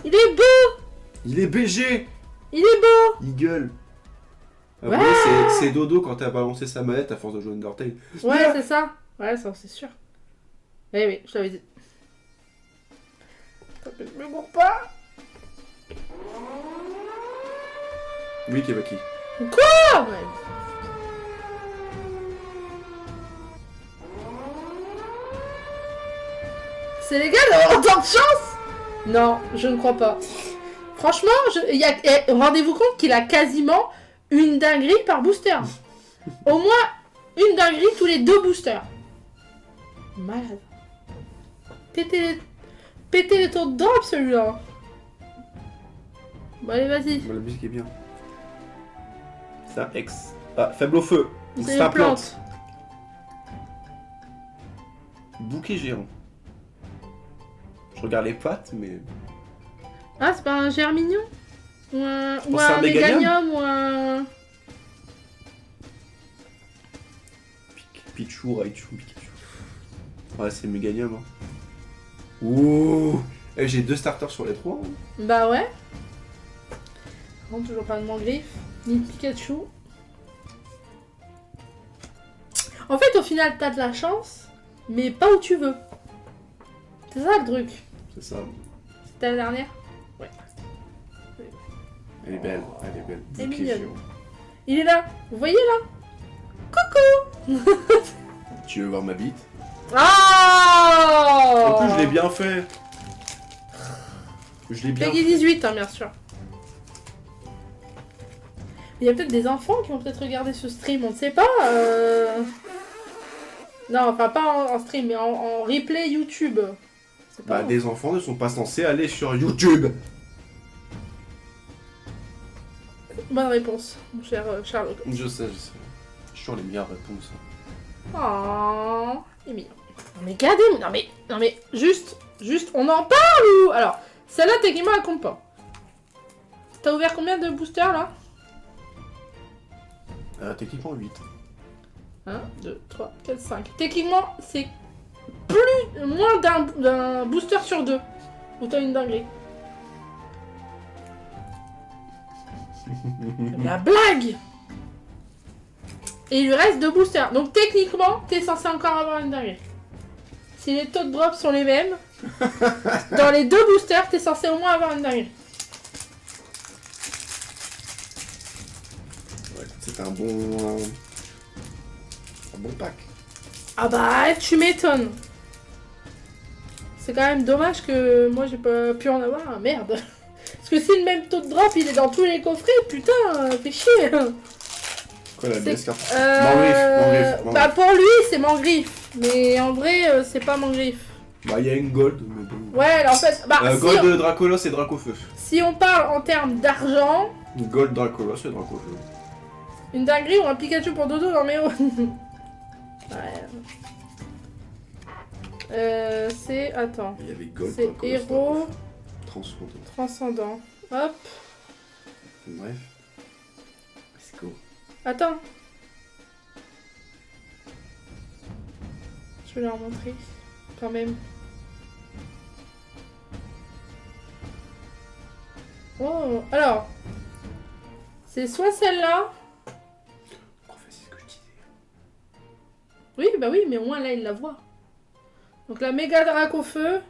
Il est beau. Il est BG. Il est beau. Il gueule. Ah, Ouais. vous voyez, c'est Dodo quand t'as balancé sa manette à force de jouer Undertale. Ouais, c'est ça. Ouais, ça, c'est sûr. Eh oui, je l'avais dit. Je me gourre pas. Oui, Kevaki. Ah, ouais. C'est légal d'avoir autant de chance? Non, je ne crois pas. Franchement, rendez-vous compte qu'il a quasiment une dinguerie par booster. Au moins une dinguerie tous les 2 boosters. Malade. Pétez les taux de drop celui-là. Bon allez, vas-y. Bon, la musique est bien. C'est un ex. Ah, faible au feu. C'est Ça une plante. Bouquet géant. Je regarde les pattes, mais... Ah, c'est pas un germignon? Ou un pense à un méganium ou un... Pichu, Raichu, Pikachu. Ouais, c'est Meganium. Hein. Ouh. J'ai 2 starters sur les 3. Hein. Bah ouais. Non, toujours pas de Mangriffe, ni de Pikachu. En fait, au final, t'as de la chance, mais pas où tu veux. C'est ça le truc. C'est ça. C'était la dernière? Elle est belle, elle est belle. Elle est Bouquet mignonne. géant. Il est là, vous voyez là? Tu veux voir ma bite? Ah! En plus, je l'ai bien fait. Je l'ai bien Peggy fait. 18, hein, bien sûr. Il y a peut-être des enfants qui vont peut-être regarder ce stream, on ne sait pas. Non, enfin pas en stream, mais en replay YouTube. C'est pas Bah, des enfants ne sont pas censés aller sur YouTube. Bonne réponse, mon cher Charlotte. Je sais. Je suis sur les meilleures réponses. Oh, il est mignon. Non mais regardez, non mais, juste, on en parle ou... Alors, celle-là, techniquement, elle compte pas. T'as ouvert combien de boosters, là? Techniquement 8. 1, 2, 3, 4, 5. Techniquement, c'est moins d'un booster sur 2. Où t'as une dinguerie. La blague! Et il lui reste 2 boosters. Donc techniquement, t'es censé encore avoir une dinguerie. Si les taux de drop sont les mêmes, dans les 2 boosters, t'es censé au moins avoir une dinguerie. Ouais, c'est un bon pack. Ah bah, tu m'étonnes. C'est quand même dommage que moi j'ai pas pu en avoir. Merde. Parce que si le même taux de drop il est dans tous les coffrets, putain, fais chier. Quoi la C'est- best carte Mangriffe. Bah pour lui c'est Mangriffe. Mais en vrai c'est pas Mangriffe. Bah il y a une gold, mais bon. Ouais, alors, en fait, bah, Gold Dracolos et Dracofeu. si on parle en termes d'argent, Gold Dracolos et Dracofeu. une dinguerie ou un Pikachu pour Dodo, non mais oh. Ouais. C'est... Attends. Il y avait Gold C'est Dracolos. héros Transcendant. transcendant. Hop. Bref. Let's go. Attends. Je vais leur montrer. Quand même. Oh, alors. C'est soit celle-là. C'est ce que je disais. Oui, bah oui, mais au moins là, il la voit. Donc la méga Dracofeu.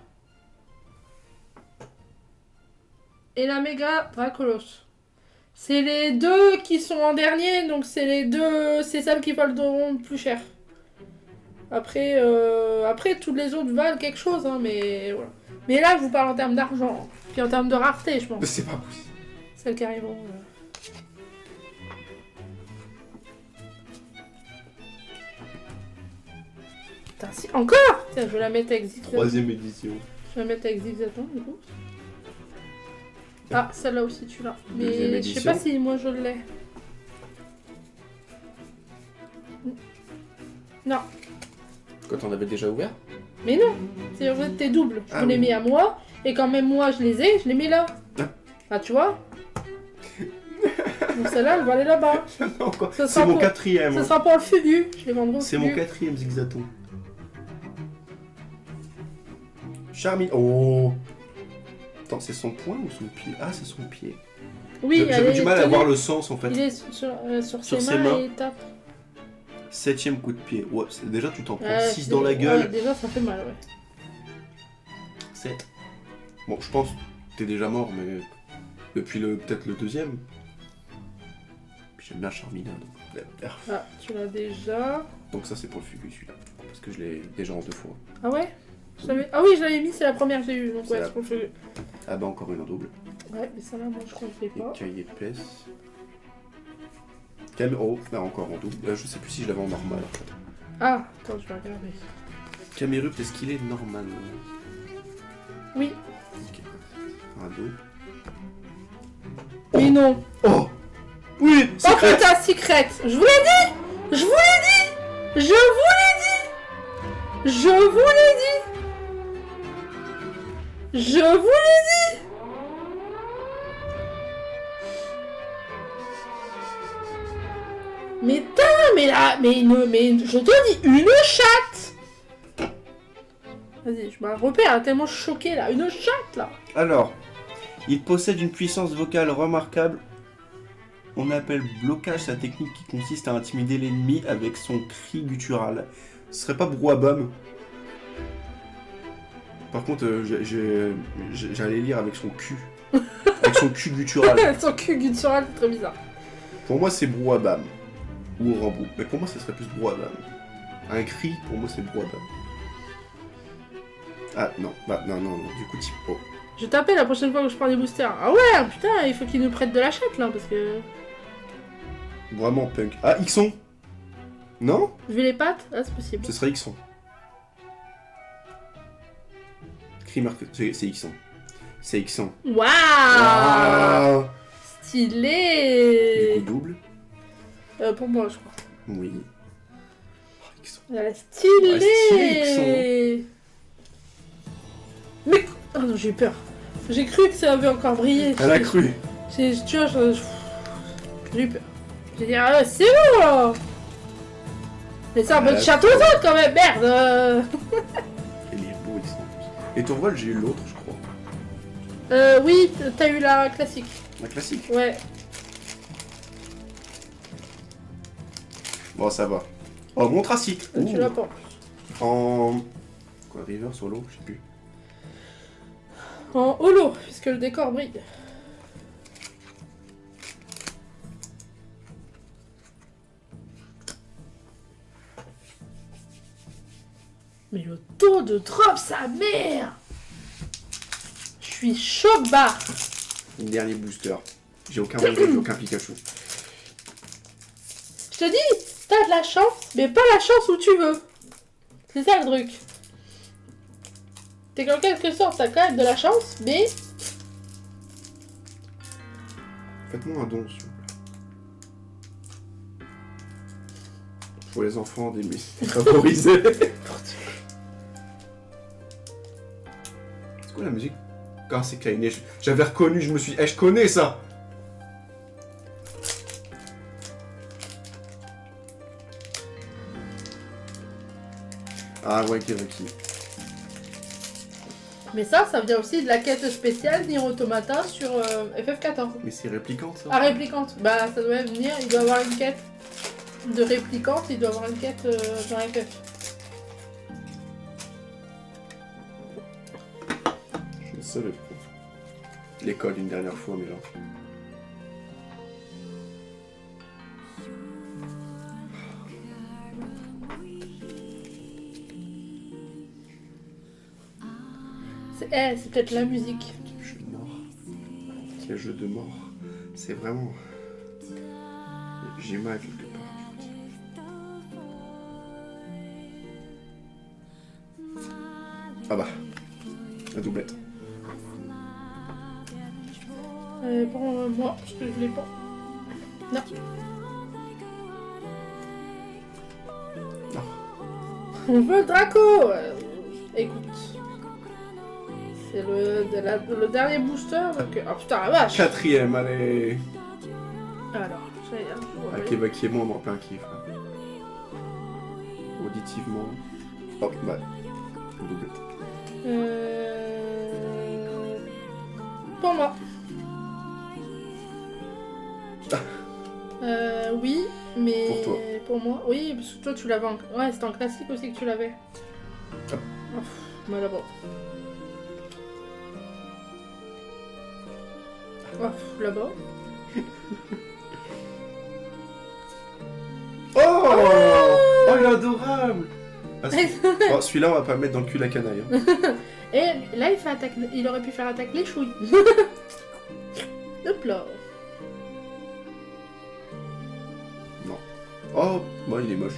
Et la méga Dracolos. C'est les deux qui sont en dernier, donc c'est les deux. C'est celles qui valent plus cher. Après, toutes les autres valent quelque chose, hein, mais voilà. Mais là, je vous parle en termes d'argent. Puis en termes de rareté, je pense. C'est pas possible. Celles qui arriveront. Putain, si. Encore! Tiens, je vais la mettre avec Zigzag. Troisième édition. Je vais la mettre avec Zigzaton, du coup. Ah, celle-là aussi, tu l'as. Deuxième Mais je sais édition. pas si moi je l'ai. Non. Quand on avait déjà ouvert Mais non, c'est en fait tes doubles. Je Ah vous les oui. mets à moi, et quand même moi je les ai, je les mets là. Ah. Ah, tu vois. Donc celle-là, elle va aller là-bas. Non, quoi. Ça C'est sera mon pour- quatrième. Ça hein. sera pour le fugu. Je les vendrai au C'est mon fugu. quatrième zigzaton. Charmine. Oh. Attends, c'est son poing ou son pied? Ah, c'est son pied. Oui, J'avais elle du est mal à tenue. voir le sens en fait. Il est sur Sur ses ses mains mains. et il tape. 7ème coup de pied. Ouais, déjà tu t'en prends Ouais, 6 dans la gueule. Ouais, déjà ça fait mal, ouais. 7. Bon, je pense que t'es déjà mort, mais depuis peut-être le deuxième. Puis j'aime bien Charmina, donc... Ah, tu l'as déjà. Donc ça c'est pour le fugu celui-là. Parce que je l'ai déjà en 2 fois. Ah ouais Ah oui, je l'avais mis, c'est la première que j'ai eue. Donc C'est ouais, la- c'est pour le fugu. Ah bah encore une en double. Ouais, mais ça là, moi je crois que je l'ai pas. Écaille épaisse. Oh, là encore en double. Je sais plus si je l'avais en normal en fait. Ah, attends, je vais regarder. Camérupt, est-ce qu'il est normal? Oui, Ok. Un double. mais non. Oh! Oui! Oh Secret! putain, secret. Je vous l'ai dit. Je vous l'ai dit. Je vous l'ai dit. Je vous l'ai dit. Je vous l'ai dit. Mais putain, mais là, mais je te dis, une chatte. Vas-y, je me repère, tellement choqué là, une chatte là. Alors, il possède une puissance vocale remarquable. On appelle blocage sa technique qui consiste à intimider l'ennemi avec son cri guttural. Ce serait pas Brouhaha. Par contre, j'allais lire avec son cul. Avec son cul guttural. Son cul guttural, c'est très bizarre. Pour moi, c'est Brouhaha. Ou Rambo. Mais pour moi, ce serait plus Brouhaha. Un cri, pour moi, c'est Brouhaha. Ah non, bah non, du coup, type O. Je vais taper la prochaine fois que je prends des boosters. Ah ouais, putain, il faut qu'il nous prête de la chatte là, parce que... Vraiment punk. Ah, Ixon. Non? Vu les pattes, ah c'est possible. Ce serait Ixon. Cri marque... C'est Ixon. C'est Ixon. Waouh, Ah. Du stylé. coup, double. Pour moi, je crois. Oui. Oh, Ixon. Ah, stylé. Ouais, stylé, Mais... Oh non, j'ai eu peur. J'ai cru que ça avait encore brillé. Elle a cru. Tu vois, j'ai eu peur. J'ai dit, ah c'est bon là. Mais c'est un peu de château jaune quand même, merde. Il est beau, Ixon. Et ton vol, j'ai eu l'autre, je crois. Oui, t'as eu la classique. La classique. Ouais. Bon, ça va. Oh, mon tracite. Tu l'as pas. En... Quoi, river, solo, je sais plus. En holo, puisque le décor brille. Mais le taux de drop, sa mère. Je suis choc barre. Dernier booster. J'ai aucun Ranger, j'ai aucun Pikachu. Je te dis, t'as de la chance, mais pas la chance où tu veux. C'est ça le truc. T'es qu'en quelque sorte, t'as quand même de la chance, mais... Faites-moi un don, s'il vous plaît. Pour les enfants des favorisés. C'est quoi la musique? Ah, c'est Kainé. J'avais reconnu, je me suis dit, je connais ça! Ah ouais, Kiriki. Mais ça vient aussi de la quête spéciale Nier Automata sur FF14. Mais c'est réplicante, ça? Ah, réplicante. Bah, ça doit venir, il doit avoir une quête de réplicante, il doit avoir une quête dans FF. Je ne savais pas. L'école une dernière fois, mais là. C'est peut-être la musique. Jeu de mort. Quel jeu de mort. C'est vraiment... J'ai mal quelque part. Ah bah. La doublette. Pour moi, parce que je l'ai pas. Non. Non. On veut Draco. écoute. C'est le dernier booster, donc... Oh putain, la vache. 4ème, allez. Alors, j'allais dire... Akeba qui est moi, on en plein kiff. Là. Auditivement. Oh, bah. Double. Pour moi. Oui, mais... Pour toi. Pour moi, oui, parce que toi tu l'avais en... Ouais, c'était en classique aussi que tu l'avais. Ah. Oh, moi là-bas. Oh, là-bas. Oh, il est adorable. Ah, oh, celui-là, on va pas le mettre dans le cul la canaille. Hein. Et là, il aurait pu faire attaque les chouilles. Hop là. Oh, moi il est moche.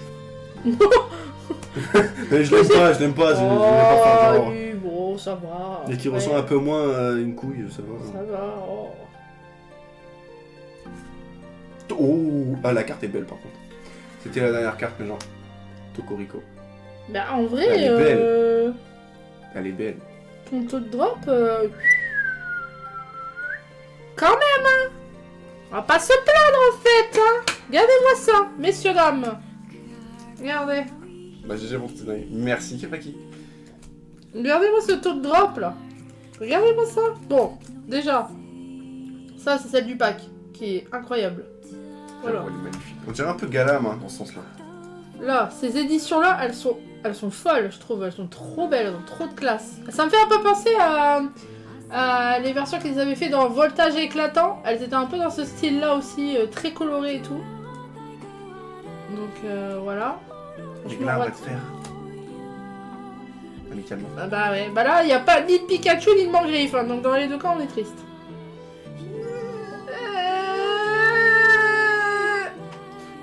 Mais je l'aime pas, je l'aime pas faire genre. Oui, bon, ça va. Et qui Ouais. ressemble un peu moins à une couille, ça va. Ça va, oh. Oh, ah la carte est belle par contre. C'était la dernière carte, mais genre Tokorico. Bah en vrai, Elle est belle. Elle est belle. ton taux de drop, quand même, hein. On va pas se plaindre en fait, hein. Regardez-moi ça, messieurs, dames. Regardez. Bah GG mon petit dingue. Merci Kefaki. Regardez-moi ce taux de drop là. Regardez-moi ça. Bon, déjà, ça c'est celle du pack, qui est incroyable. Voilà. Oh, elle est magnifique. On dirait un peu Galam hein, dans ce sens-là. Là, ces éditions-là, elles sont folles, je trouve. Elles sont trop belles, elles ont trop de classe. Ça me fait un peu penser à les versions qu'ils avaient fait dans Voltage éclatant. Elles étaient un peu dans ce style-là aussi, très coloré et tout. Donc voilà. Mais Franchement, là, on ouais. va te faire. Amicalement. Ah bah ouais, bah là, il n'y a pas ni de Pikachu ni de Mangriffe, hein, donc dans les deux cas, on est triste.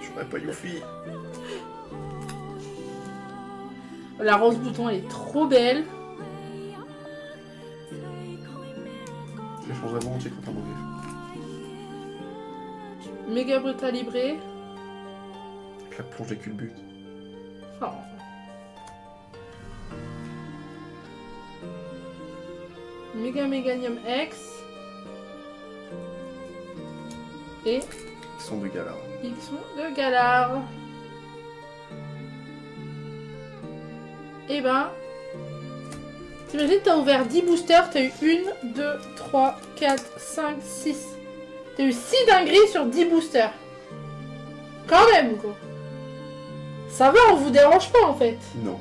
Je ferais pas Yuffie. La rose bouton, elle est trop belle. Je la changerais volontiers contre un mauvais. Méga Brutal Libré. Avec la plonge des culbutes. Oh. Méga Meganium X. Et Ils sont de galère. X de Galar. Et ben, t'imagines, t'as ouvert 10 boosters, t'as eu 1, 2, 3, 4, 5, 6. T'as eu 6 dingueries sur 10 boosters. Quand même, quoi. Ça va, on vous dérange pas en fait. Non.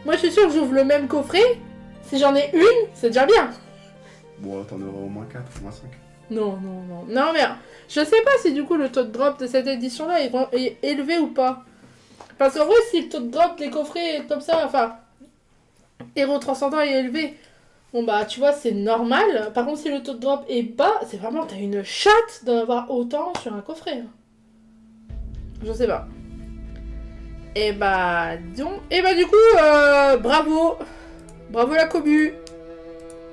Moi, je suis sûre que j'ouvre le même coffret. Si j'en ai une, c'est déjà bien. Bon, t'en auras au moins 4, au moins 5. Non, non, non. Non, mais je sais pas si du coup le taux de drop de cette édition-là est élevé ou pas. Parce qu'en vrai, si le taux de drop des coffrets est comme ça, enfin, héros transcendant est élevé, bon bah tu vois, c'est normal. Par contre, si le taux de drop est bas, c'est vraiment, t'as une chatte d'en avoir autant sur un coffret. Je sais pas. Et bah, disons. Et bah, du coup, bravo. Bravo la commu.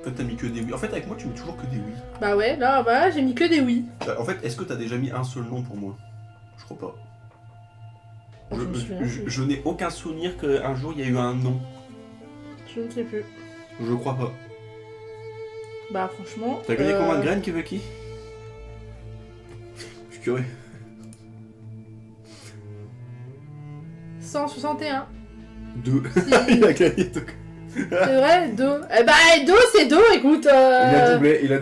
En fait, t'as mis que des oui. En fait, avec moi, tu mets toujours que des oui. Bah ouais, là, bah, j'ai mis que des oui. En fait, est-ce que t'as déjà mis un seul nom pour moi? Je crois pas. Je me souviens plus. Je n'ai aucun souvenir qu'un jour il y a eu un nom. Je ne sais plus. Je crois pas. Bah, franchement. T'as gagné combien de graines, Kevaki? Je suis curieux. 161. 2. Il a gagné. Donc. C'est vrai, 2. Eh bah, 2, c'est 2, écoute. Il a doublé. Il a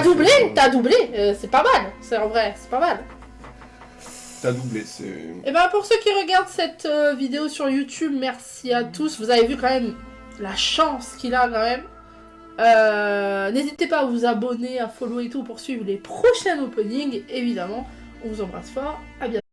doublé. T'as doublé. C'est pas mal. C'est en vrai, c'est pas mal. T'as doublé, c'est. Et bah, pour ceux qui regardent cette vidéo sur YouTube, merci à tous. Vous avez vu quand même la chance qu'il a quand même. N'hésitez pas à vous abonner, à follow et tout pour suivre les prochains openings. Évidemment, on vous embrasse fort. À bientôt.